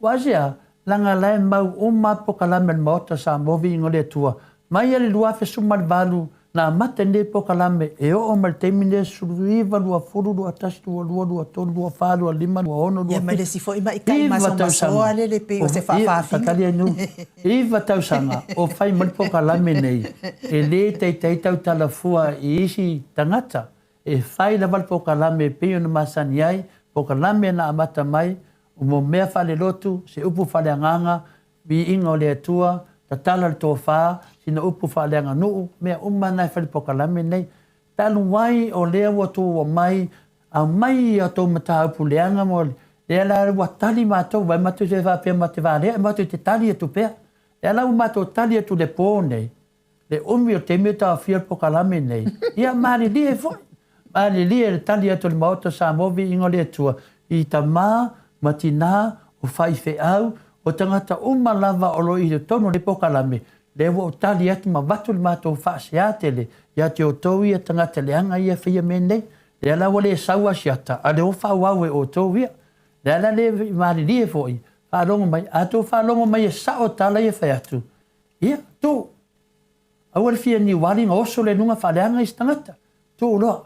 Wazia, langa lai mau uma pokalame Maota Samoa ingo le Atua. Mai ale lua fe sumal valu na mate ne pokalame e o mal temine suruiva lua furu lua tasi lua tolu lua falu lima lua ono lua. Ia mai le sifo ima ikai masoa le pe o se whawhawhinga. Takalia nu. Iwa tausanga o whai mal pokalame nei. E le tei tau talafua i isi tangata. E whai la val pokalame pe ona masani ai. Pokalame na amata mai, mo mea whale lotu, se upu whale anganga, Viiga o le Atua, tatala le tō whā, sina upu whale anga nuu, mea umanai whale pokalame nei. Talu wai o lea watu o mai, a mai a tō mata upu leanga mo, lea la wa tali mātou, vai matu se whapea mate wālea, matu te tali atu pea. Lea la mātou tali atu le pō nei, le umi o te meta a whia pokalame nei. Ia maari lie foi. Ale lia le tali atu le Maota Samoa Viiga o le Atua i ta mā, matina, o whai au, o tangata uma lava o lo i le tono le pokalame. Le o tali atu ma watu le mātou whaase atele, ia te o tau ia tangata le anga ia whia menei, le ala wale saua siata, a le o whauawe o tau ia. Le ala le maari lie foi, whaalongo mai, ato whaalongo mai e sao tala ia whai atu. Ia, tō. Awal fia ni waringa oso le nunga whaleanga i tangata. Tō loa.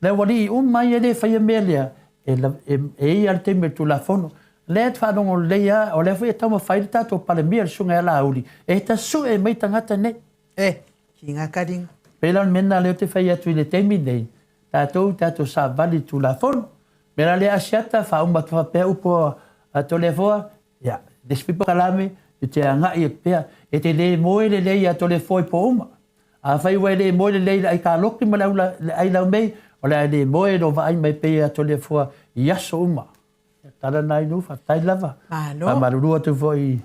Le wali mai ele fai mea lea e ia te me tu la fono le te whanongo leia o le fai tama whai tato pale mea sunga ala auri e ta su e mai tangata ne ki ngā karinga pela mena leo te whai atu i le temi nei tātou sa vali tu la fon. Mera le asiata fa uma tu pe upo to le foa. Ya, despi kalame te anga I pe e te le moe le ia to le foi po uma. A fai wai le moe le ai ka loki ma ai la mei o le moe no vai mai pe to le foa yaso uma. Tala nai nu fa tai lava. Malo. Pa maruru tu foi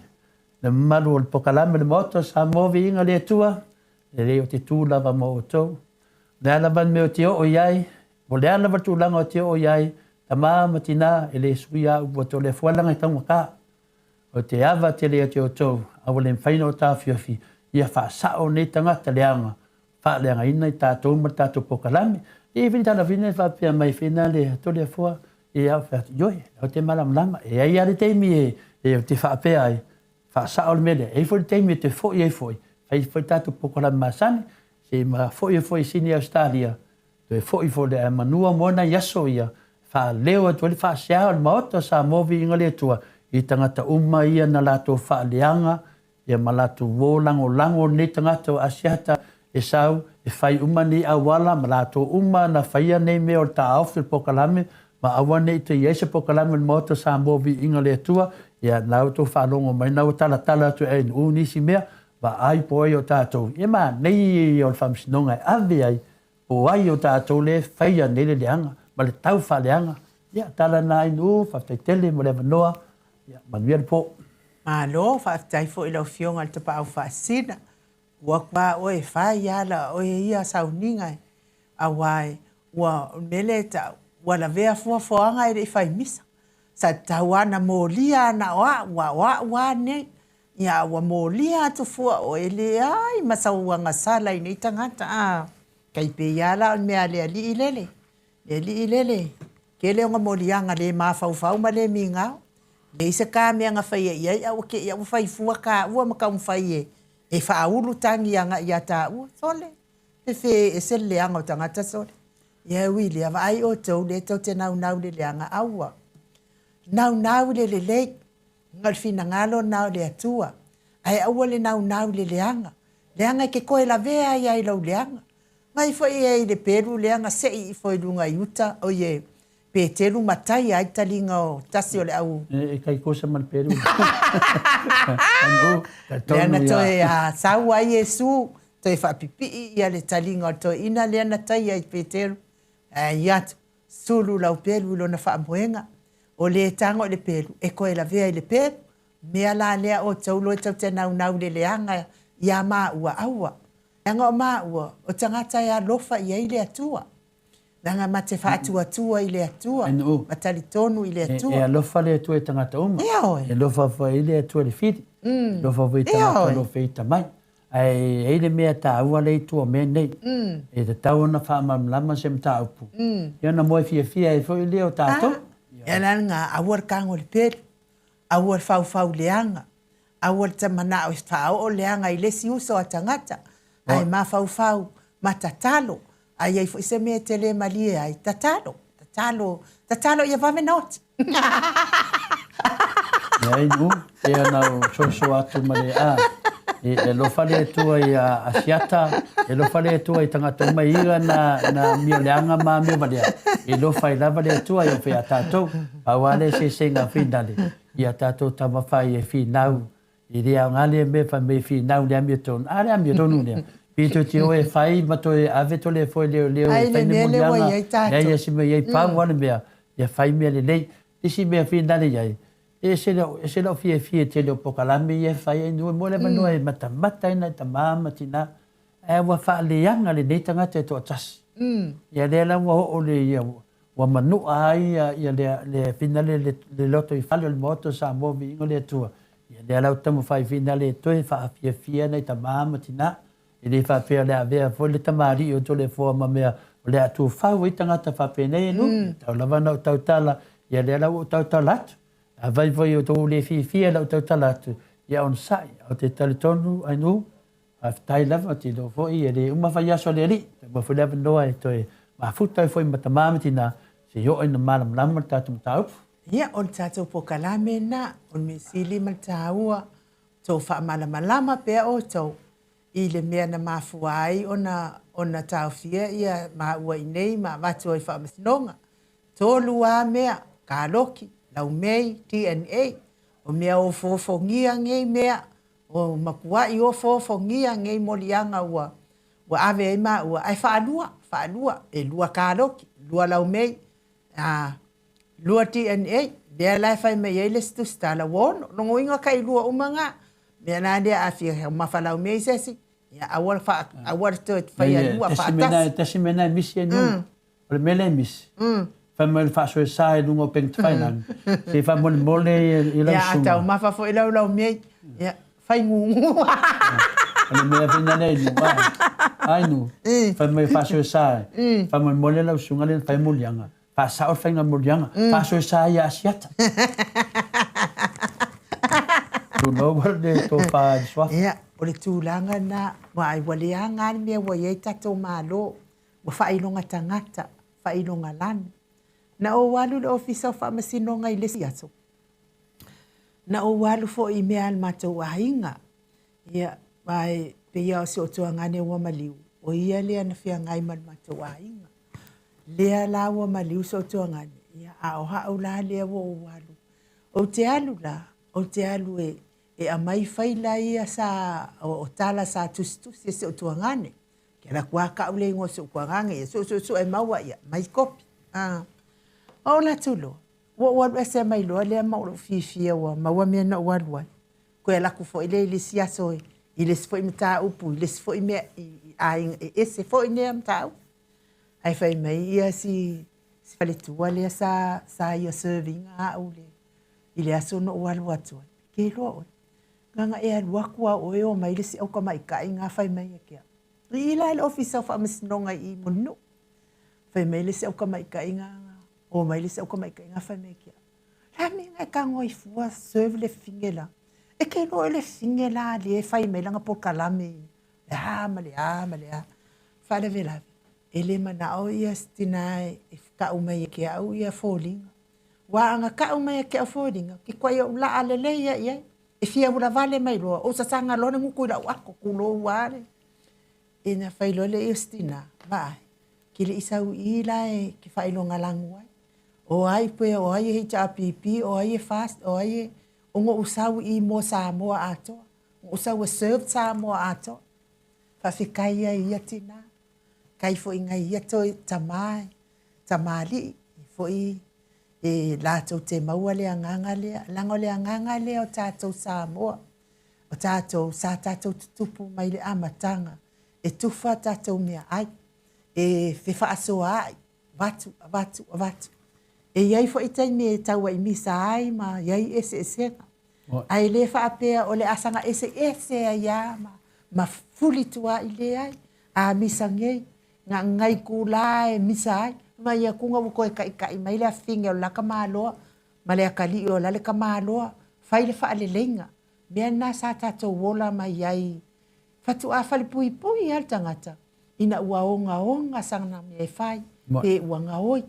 le malu o pokalame le Maota Samoa Viiga le Atua. Le o te tū lava mo o tau. Le alavan me o te o iai. Mo le alava tu langa o te o iai. Ta maa matina e le suia ua to le fualanga I taunga ka. O te awa te le o te o tau. Awa le mwhaina o tā whiawhi. Ia wha sao nei tangata leanga. Wha leanga ina I tātou ma tātou pokalame. E vini tana vini wha pia mai whina le to le fua. E au wha yoi. O te malam lama. E ai are teimi e o te wha pia ai. Wha sao le mele. E fwoi teimi te fwoi e fwoi. Fai foi tātou pokalame masani. Se ma fwoi sini Australia. Te fwoi le manua mona yaso ia. Wha leo atu ali wha seao le Maota Samoa Viiga le Atua. I tangata uma ia na lato wha leanga. Ia ma lato lango ne tangata o asiata e sau. E whai uma ni awala ma lato uma na whaia nei me o ta awhi pokalame. Ma awa nei te iese pokalame le Maota Samoa Viiga le Atua. Ia nau to whalongo mai nau tala tu e unisi mea. Ba ai po ai o tātou. E mā, nei o le whamsinonga e ave ai. Po ai o tātou le whaia nei le leanga. Ma le tau wha leanga. Ia, tala nā inu, whaftaitele, mo le wanoa. Ia, manuia le po. Malo, whaftai fo I lau fionga le tapa au whaasina. Wakwa oe whai ala, oe ia sauninga. Awai, ua mele ta, wala vea fuafoanga I whai misa. Sa tawana mo lia na wa nei. Ia wa molia atu fua o ele ai masauanga sala I nei tangata kai pe yala me ale ali ilele ke le nga molianga le mafau ma le minga le se ka me nga fai ia o ke ia fai fua ka ua maka fai e fa ulu tangi anga ia ta u sole e fe e se le anga tangata sole ia wili ava ai o to le to te nau le anga aua nau le ngal fina ngalo nau le Atua. Ai aua le nau le leanga. Leanga ke koe la vea ia I lau leanga. Ngai foi e le peru leanga sei I foi lunga iuta o ye petelu matai ai talinga o tasi o le au. E kai kosa man peru. Leanga toe a sau ai Yesu toe whapipi ia le talinga o toe ina leana tai ai petelu. Iatu sulu lau peru ilo na whaamoenga. O le tango le peru, e koe la vea I le peru, mea la lea o taulo e tau te nau le leanga ia maa ua aua. Anga o maa ua, o tangata ia lofa ia I le Atua. Nanga mate wha atua I le Atua, matali tonu I le Atua. E alofa le Atua I tangata uma. Ea oe. E lofa fa I le Atua le whiri. Lofa fa I tangata lofa I tamai. Ai eile mea ta aua le Atua mea nei. E te tau na wha mamlama se mta upu. Ia na moe fia e fo I leo tātou. E langa awar kango le peru, awar fau leanga, awar tamana o fau o leanga I lesi uso a tangata, ai ma fau ma tatalo, ai fo se me tele malie ai tatalo ia vame not. Ia idu, e ana so atu mare a. E lo fale Atua I asiata, e lo fale Atua I tangata uma ira na mio leanga ma mio valea. E lo fai lava le Atua I o whea tātou. Awale se ngā whindale. Ia tātou tama whai e whinau. I rea ngale me wha me whinau lea mio tonu. A lea mio tonu lea. Pito te oe whai mato e ave to le fwoi leo ai le mea le wa iei tātou. Ia si me iei pāu wane mea. Ia whai mea le lei. Isi mea whindale iei. E se lo fie te leo pokalame ia whai e nua mo le manua e mata ina i ta māma tina. E wa wha leanga le nei tangata e toa tasi. Ia lea la o le ia wa manua ai ia le finale le loto I whale o le Maota Samoa Viiga le Atua. Ia lea lau tamu whai finale toi wha fia nei ta māma tina. I le wha pia le avea fo le tamari o to le fua ma mea o le atu whau I tangata wha penei nu. Tau lawana o tau tala. Ia lea lau o tau talatu. A vai vai o tō le fia lau tau talatu. Ia on sai, o te talitonu ai nu. A tai lava te do foi e le uma vai aso le ri. Ma fu leva noa e toi. Ma futai foi mata mamatina. Se yo ina malam lama tatu tau. Ia on tātou pokalame na, on me sili ma tāua, tō wha malama pe o tō. I le mea na mafua ai ona taufia ia maua i nei ma watu ai whaamasnonga. Tolu a mea ka loki, lau mei DNA, o mea o fofongia ngei mea, o makua i o fofongia ngei molianga ua ave ai ma ua ai whaalua, e lua ka loki, lua lau mei, lua DNA, mea lai whai mei eile stus tala wono, nongo inga kai lua umanga, mea nā lea a fia mawhalau mei sesi, ya awar to fai lua fatas. Tesi mena misi e nu, o le mele misi. Fai mo le whaso e sae lungo peng tawainan, se fai mo le mole i lau sunga. Ya, tau mawha fo i lau mei, ya, fai ngungu. Ale mea vina nei nu, ai nu, fai mo le whaso e sae, fai mo le mole lau sunga le fai molianga. Fa sao fai ngā molianga, whaso e sae ia asiata. Tu no wale to fa swafa. Ya, o le tūlanga na, wa ai wale a ngāni mea wa iei tatou mālo, wa whailonga tangata, whailonga lani. Na o walu le ofisa o whaamasinonga i lesi ato. Na o walu fo i mea al matou ahinga. Ia, mai pe ia o se o toa ngane ua maliu. O ia lea na fia ngai man matou ahinga. Lea la ua maliu se o toa ngane. Ia, a o hao la lea wa o walu. O te alu la, o te alu e a mai whaila ia sa o tala sa tustusi se o toa ngane. Kia la kua ka ule ingo se o kua ngange. So e maua ia, mai kopi. O la tulo. Wa ese mai loa lea mauro fifia wa maua mea na ualuan. Koe la kufo ile ili siaso ile sifo i mta upu, ile sifo i mea ese fo i nea mta upu. Ai fai mai ia si fale tua lea sa ia serving a ule. Ile aso no ualu atuan. Ke loa oi. Nganga e alua kua oe o mai le si au ka mai kai ngā fai mai e kia. Ila ile ofisa o whaamisnonga i monu. Fai mai le si au ka mai kai ngā o mai le se o ka mai ka inga whai mea kia. La me ngai ka ngoi fua serve le fingela. E ke no le fingela le e whai mei langa po kalame. Le ama le ama le a. Whale velawe. E le mana o ia stinae e ka umai e kia au ia fōlinga. Wa anga ka umai e kia fōlinga. Ki kwa ia ula ale le ia ia. E fia ula vale mai loa. O sa sanga lona nguku ila wako kulo wale. E na whai lo le ia stina. Vai. Ki le isau ila e ki whailonga langua. O ai pe o ai he chapipi o ai fast o ai ongo usau I mo Samoa ato o usau serve Samoa ato fa fikai ia tina kai fo inga ia to tamali fo I e la to te maua le nganga le lango le nganga le o tato Samoa o tato sa tato tupu mai le amatanga e tufa tato mea ai e fe aso ai vatu E iai fo itai me tau ai misa ai ma iai ese. Ai le wha apea o le asanga ese a ia ma fuli tua I le ai. A misa ngei, ngā ngai kula e misa ai. Ma ia kunga wuko e kai mai le a finge o laka māloa. Ma le a kali o lale ka māloa. Whai le wha ale lenga. Mea nā sa tātou wola ma iai. Whatu a whali pui al tangata. Ina ua onga sangna me e whai. Pe ua ngaoi.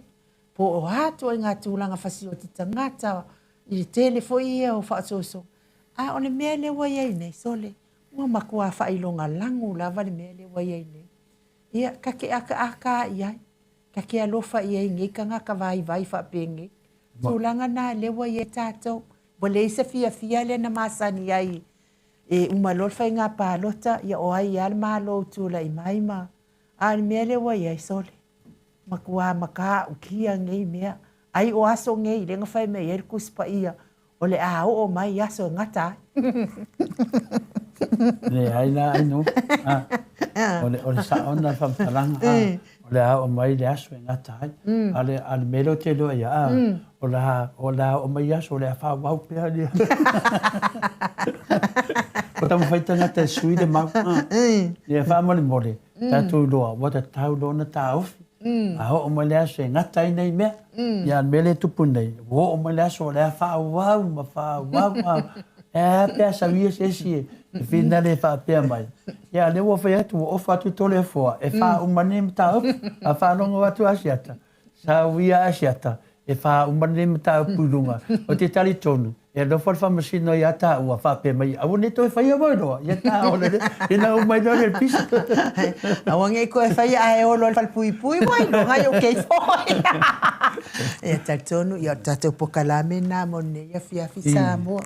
Po o hatu ai ngā tūlanga whasi o te tangata I tele fo ia o whaasoso. A o le mea le wai ai nei sole. Ua makua whailonga langu lava le mea le wai ai nei. Ia kake aka iai. Kake alofa iai ngai ka ngaka vai whapenge. Tūlanga nā le wai ai tātou. Wa le isa fia le na masani ai. E umalol whai ngā pālota ia o ai al mālo tūla I maima. A le mea le wai ai sole. Makua maka ukia ngei mea. Ai o aso ngei, renga whai mei eri kuspa ia. O le a o mai aso ngata. Le ai la ai no. O le sa ona whamtaranga. O le a o mai le aso ngata ai. Ale melo te loa ia. O la o mai aso le a wha wau pia lia. O tamu whaitanga te sui de mau. Le a wha mole mole. Tātou loa, wata tau lona tā ofi. O mai le aso ngata I nei mea. Ia mele tupu nei. O mai le aso le a wha wau ma wha wau. E pia sa wia sesi e. E whina le wha pia mai. Ia le wo whai atu o whatu tole e fua. E wha umane mta ofi. A wha longo atu asiata. Sa wia asiata. E wha umane mta opi lunga. O te tali tonu. E no fal famasino ia ta ua fa pe mai. Au ne to fai mo no. Ia ta o le ina o mai no le pis. Au nge ko fai a o lo fal pui mai no ngai o ke foi. E tatonu ia tato pokalame na mo ne ia fia fisa mo.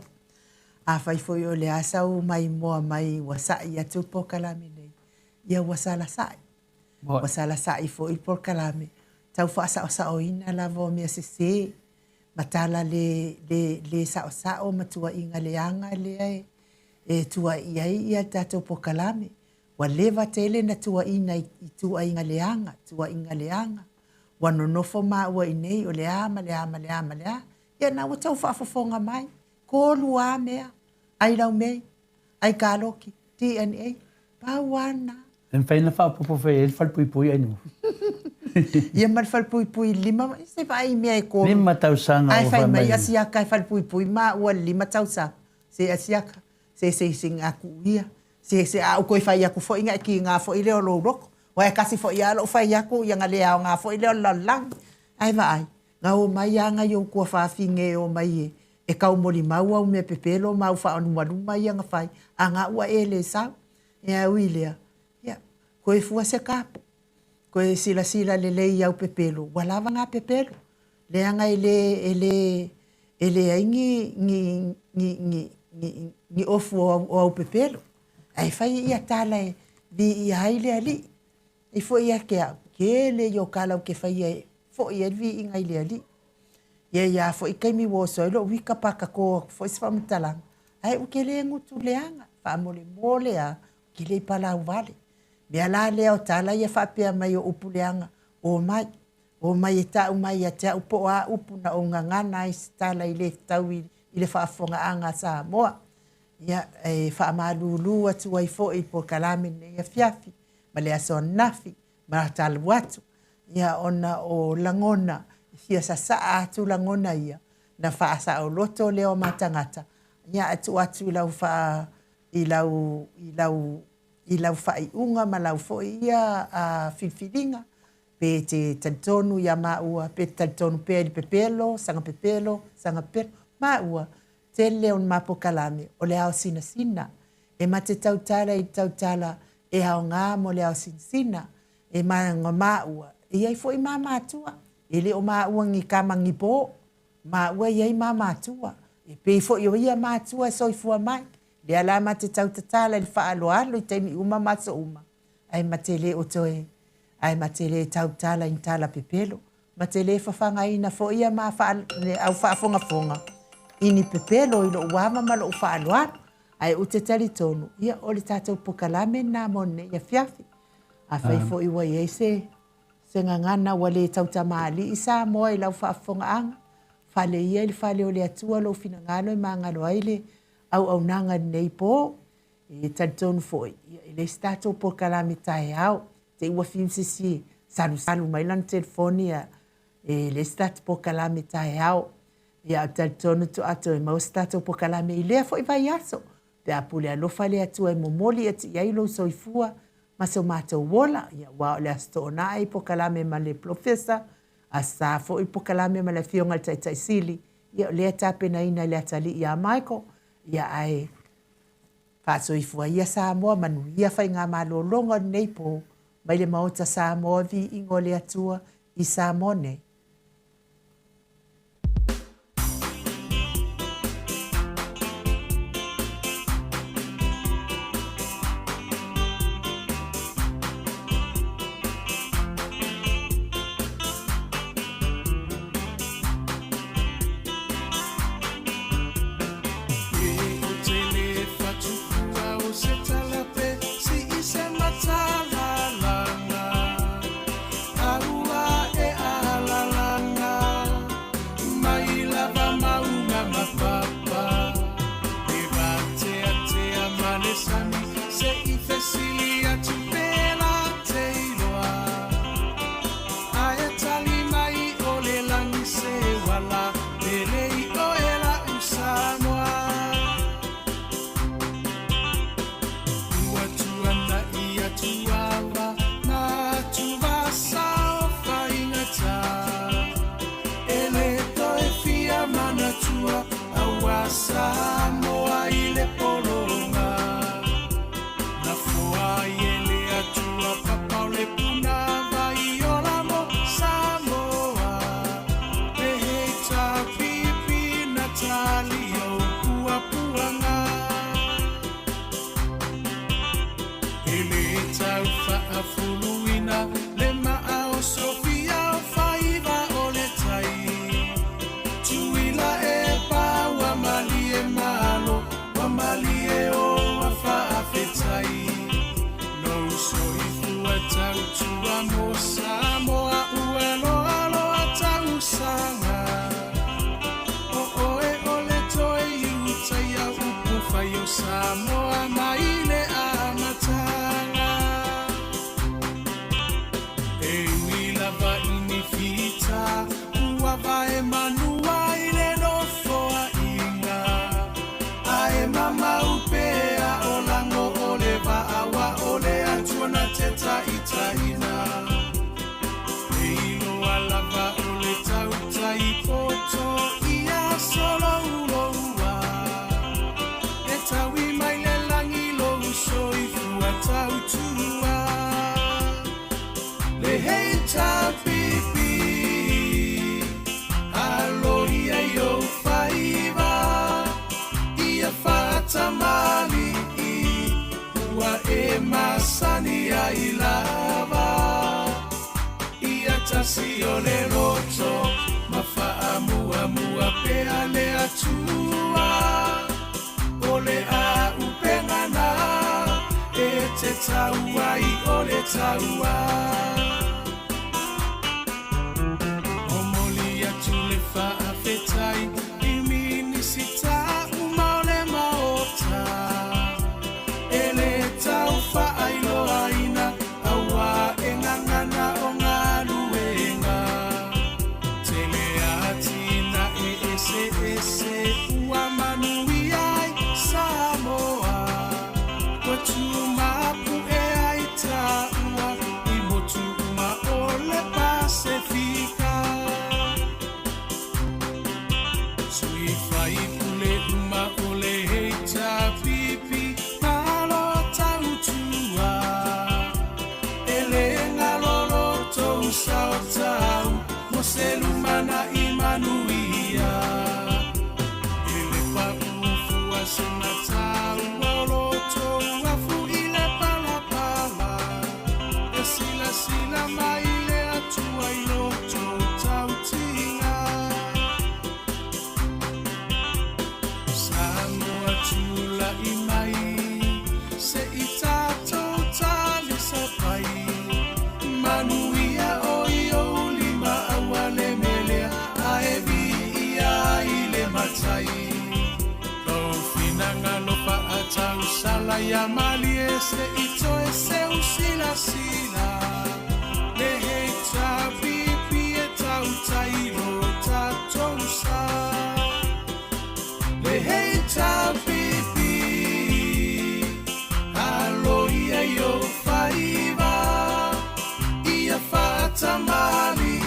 A fai foi o le asa o mai mo mai wasa ia tu pokalame nei. Ia wasala sai. Wasala sai foi pokalame. Tau fa sa o ina la vo mi se. Matala le sao matua inga leanga le e tua ia tato pokalame. Wa leva tele na tua ina i tua inga leanga. Wa nonofo ma ua inei o le ama. Ia na wa tau whaafafonga mai. Ko lua mea. Ai lau mei. Ai kaloki. DNA. Pawana. En faina whaapopo fai e whalpui ai no. Ia mal fal pui lima se vai me ko lima tau sanga ai fai mai asia kai fal pui ma ua lima tau sa se asia se singa ku ia se a ko fai aku fo inga ki nga fo ile lo rok wa kasi fo ia lo fai aku ia nga le nga fo ile lo lang ai vai nga o mai nga yo ko fa finge o mai e ka o moli mau au me pepelo mau fa anu mai nga fai anga ua ele sa e a wilia ia ko e fu se kapo ko e sila le lei au pepelo wala nga pepelo le anga ele aingi ni ofu o pepelo ai fai ia tala vi ia ile ali e foi ia ke le yo kala ke fai foi ia vi inga ile ali ia foi kai mi wo so lo wi kapaka ko foi se famtala ai o ke le ngutu le anga fa mole a ke le pala vale Bea la leo tala ia whapea mai o upuleanga o mai e tau mai a te upo a upu na o ngangana i tala i le tau i le whaafonga anga Samoa. Ia e whaamalulu atu ai fo i po kalame ne ia fiafi, ma le aso nafi, ma talu atu. Ia ona o langona, ia sa atu langona ia, na whaasa o loto leo matangata. Ia atu i lau fai unga ma lau fo ia a filfilinga pe te tantonu ia maua pe tantonu pe di pepelo sanga pepelo maua te leon mapo kalame o le au sina e ma te tautala i tautala e au ngā mo le au sina e ma ngā maua e ai fo i mama atua e le o maua ngi kama ngi po maua i ai mama atua e pe fo i o ia ma atua so i fua mai le alama te tautatala le whaaloalo i taimi uma maso uma. Ai matele o toe, ai matele tautala in tala pepelo, matele whawhanga ina fo ia ma au whaafonga. Ini pepelo i lo uama ma lo whaaloalo, ai o te tali tonu, ia o le tātou pokalame nā mone ia fiafi. A whai fo i wai eise, se ngangana wale tautamali i Samoa i lau whaafonga anga, whale ia ili whale o le atua lo finangalo i mangalo aile, au nanga nei po e tantonu foi e le stato po kalame tai au te ua fimsisi salu mai lan telefonia e le stato po kalame tai au ia tantonu tu ato e mau stato po kalame i lea foi vai aso pe apule alofa le atu e momoli ati ia ilo soifua maso mato wola ia wa le astona ai po kalame ma le profesa asa foi po kalame ma le fionga tai sili ia le tape na ina le atali ia Michael ia ai whaasoifua ia Samoa manu ia whai ngā malolonga nei po mai le Maota Samoa vi ingo le atua i Samoa nei. fuluina le maa o Sofia o faiva o le tai tuila e pa wa mali e malo wa mali e o wa faafetai no so ifu atau tua mo Samoa uelo alo atau sanga o e o le toi utai au upu fai o Samoa maile a matanga e wila va inifita ua va e manua ile no foa inga ae mama upea o lango o le va awa o le atua na teta itaina e ilo alava o le tautai poto ia solo uloua e tawi mai le langi lo usoi fua tautua le heita pipi alo ia yo faiva ia fata mali ua e masani a ilava ia tasi o le roto mafaa mua mua pea le atua o le a upengana e te taua i o le taua o moli atu le faafetai i minisita uma o le maota e le tau faailo aina aua e ngangana o ngā luenga tele atina e ese ese ua manui ai Samoa ua tumapu e ai taua i motu uma o le Pasifika sui fai pule uma o le heita pipi malo tautua ele ngalolo tou sao tau mo selumana imanuia ele pa ufua sena tau lolo tou afu ile pala pala e sila sila mai le atua ilo tou tau tinga Samoa tula imai se itato tali sapai manuia o io lima awale melea aevi ia ile matai lo finanga lo pa atau sala ya mali ese ito ese usila sila le heita pipi e tau tailo tatou sa le heita pipi alo ia yo faiva ia fata mali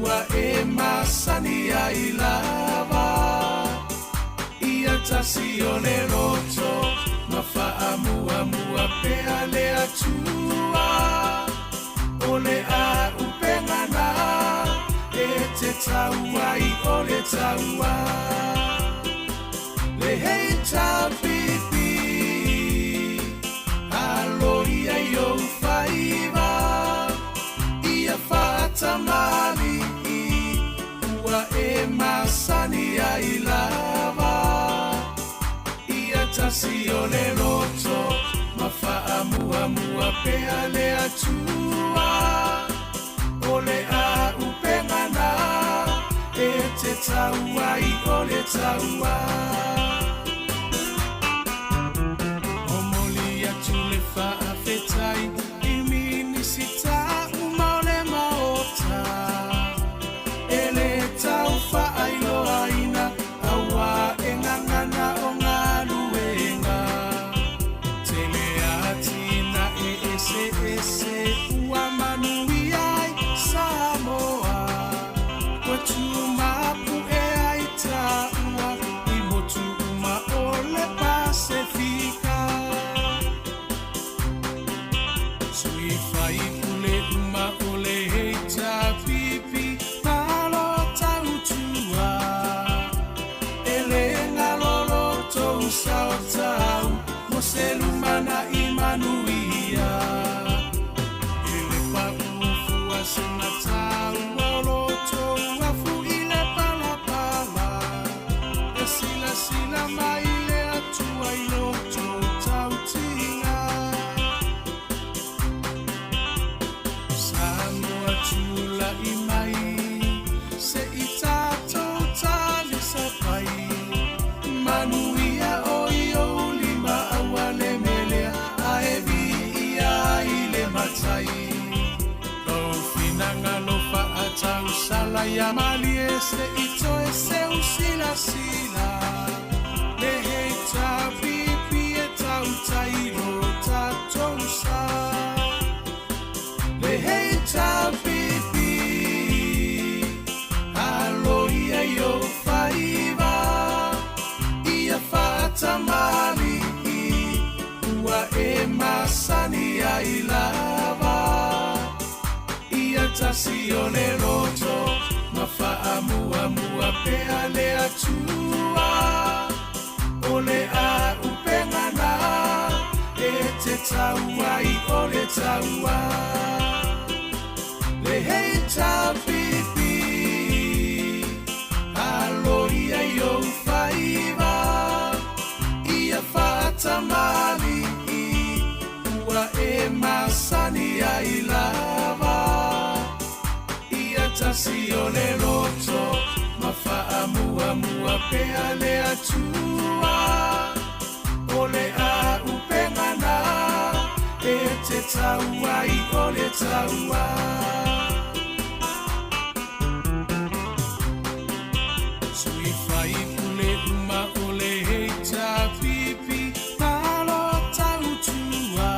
ua e masani a ilava ia tasi o le roto mafaa mua mua pea le atua o le a upengana e te taua i o le taua le heita pipi alo ia yo faiva ia fata mali ua e masani a ilava ia tasi o le roto mafaa mua mua pea le atua o le a upengana e te taua i o le taua o moli atu le faafetai i minisita uma o le maota e le tau faailo aina aua e ngangana o ngā luenga tele atina e ese ese ua manui ai Samoa ua tumapu e ai taua i motu uma o le Pasifika sui fai pule uma o le heita pipi malo tautua ele ngalolo tou sao tau mo selumana imanuia sena taua o loto afu i le palapala e silasila mai le atua i loto tautinga Samoa tula i mai se i tātou tali sa pai manuia o i o lima awa le melea a e Viiga i le matai Finanga lo fa atau sala ya mali este ito e seu sila sila le hei ta pipi e tau tairo ta tausa le hei ta pipi alo ia yo faiva ia fata mali ua e masani ai lava Tasi o le roto Mawha mua mua pea le atua O le a upengana E te taua i o le taua Le hei ta pipi Alo ia i o whaiva Ia whata mali Ua e masani ai lava Tasi o le roto Mawha mua mua pea le atua O le a upengana E te taua i o le taua Sui whai pule uma o le hei ta pipi Malo tautua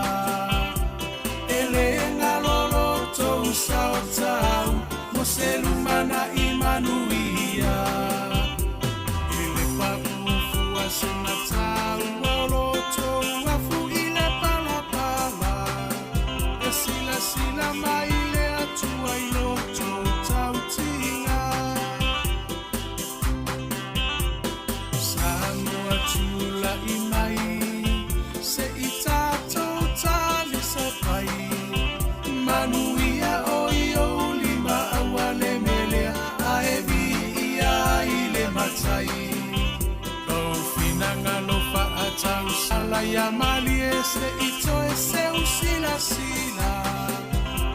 E le ngalolo tou sao tau Se lumana i manuia Ele whakufua sena taua o loto afu i le palapala E silasila mai le atua i loto tautinga Samoa tula i mai Se i tātou tali sa pai Manuia o i o Atau sala ya mali este ito e seu sila sila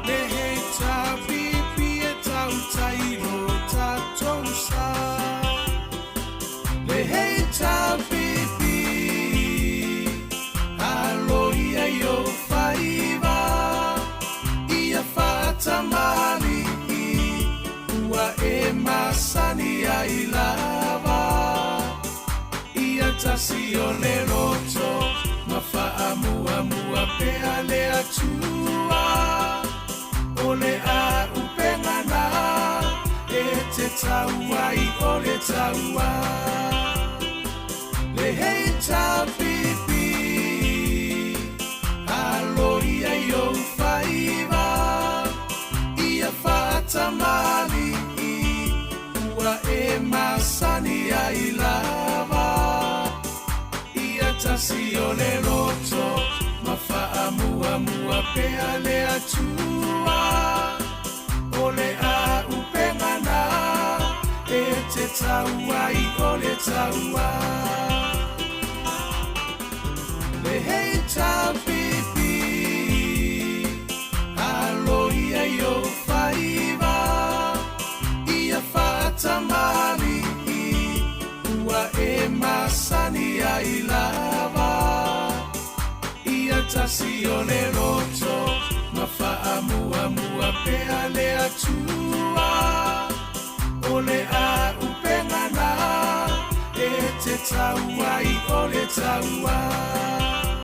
Le hei ta pipi e tau tairo ta tausa Le hei ta pipi Alo ia yo whaiva Ia whata mali Ua e masani ai lava Tasi o le roto Mawha mua mua pea le atua O le a upengana E te taua i o le taua Le hei ta pipi Alo ia yo whaiva Ia whata mali Ua e masani ai lava Tasi o le roto Mawha mua mua pea le atua O le a upengana E te taua i o le taua Le hei ta pipi Alo ia yo whaiva Ia whata mali Ua e masani ai lava Ia tasi o le roto Mawha mua mua pea le atua O le a upengana E te taua i o le taua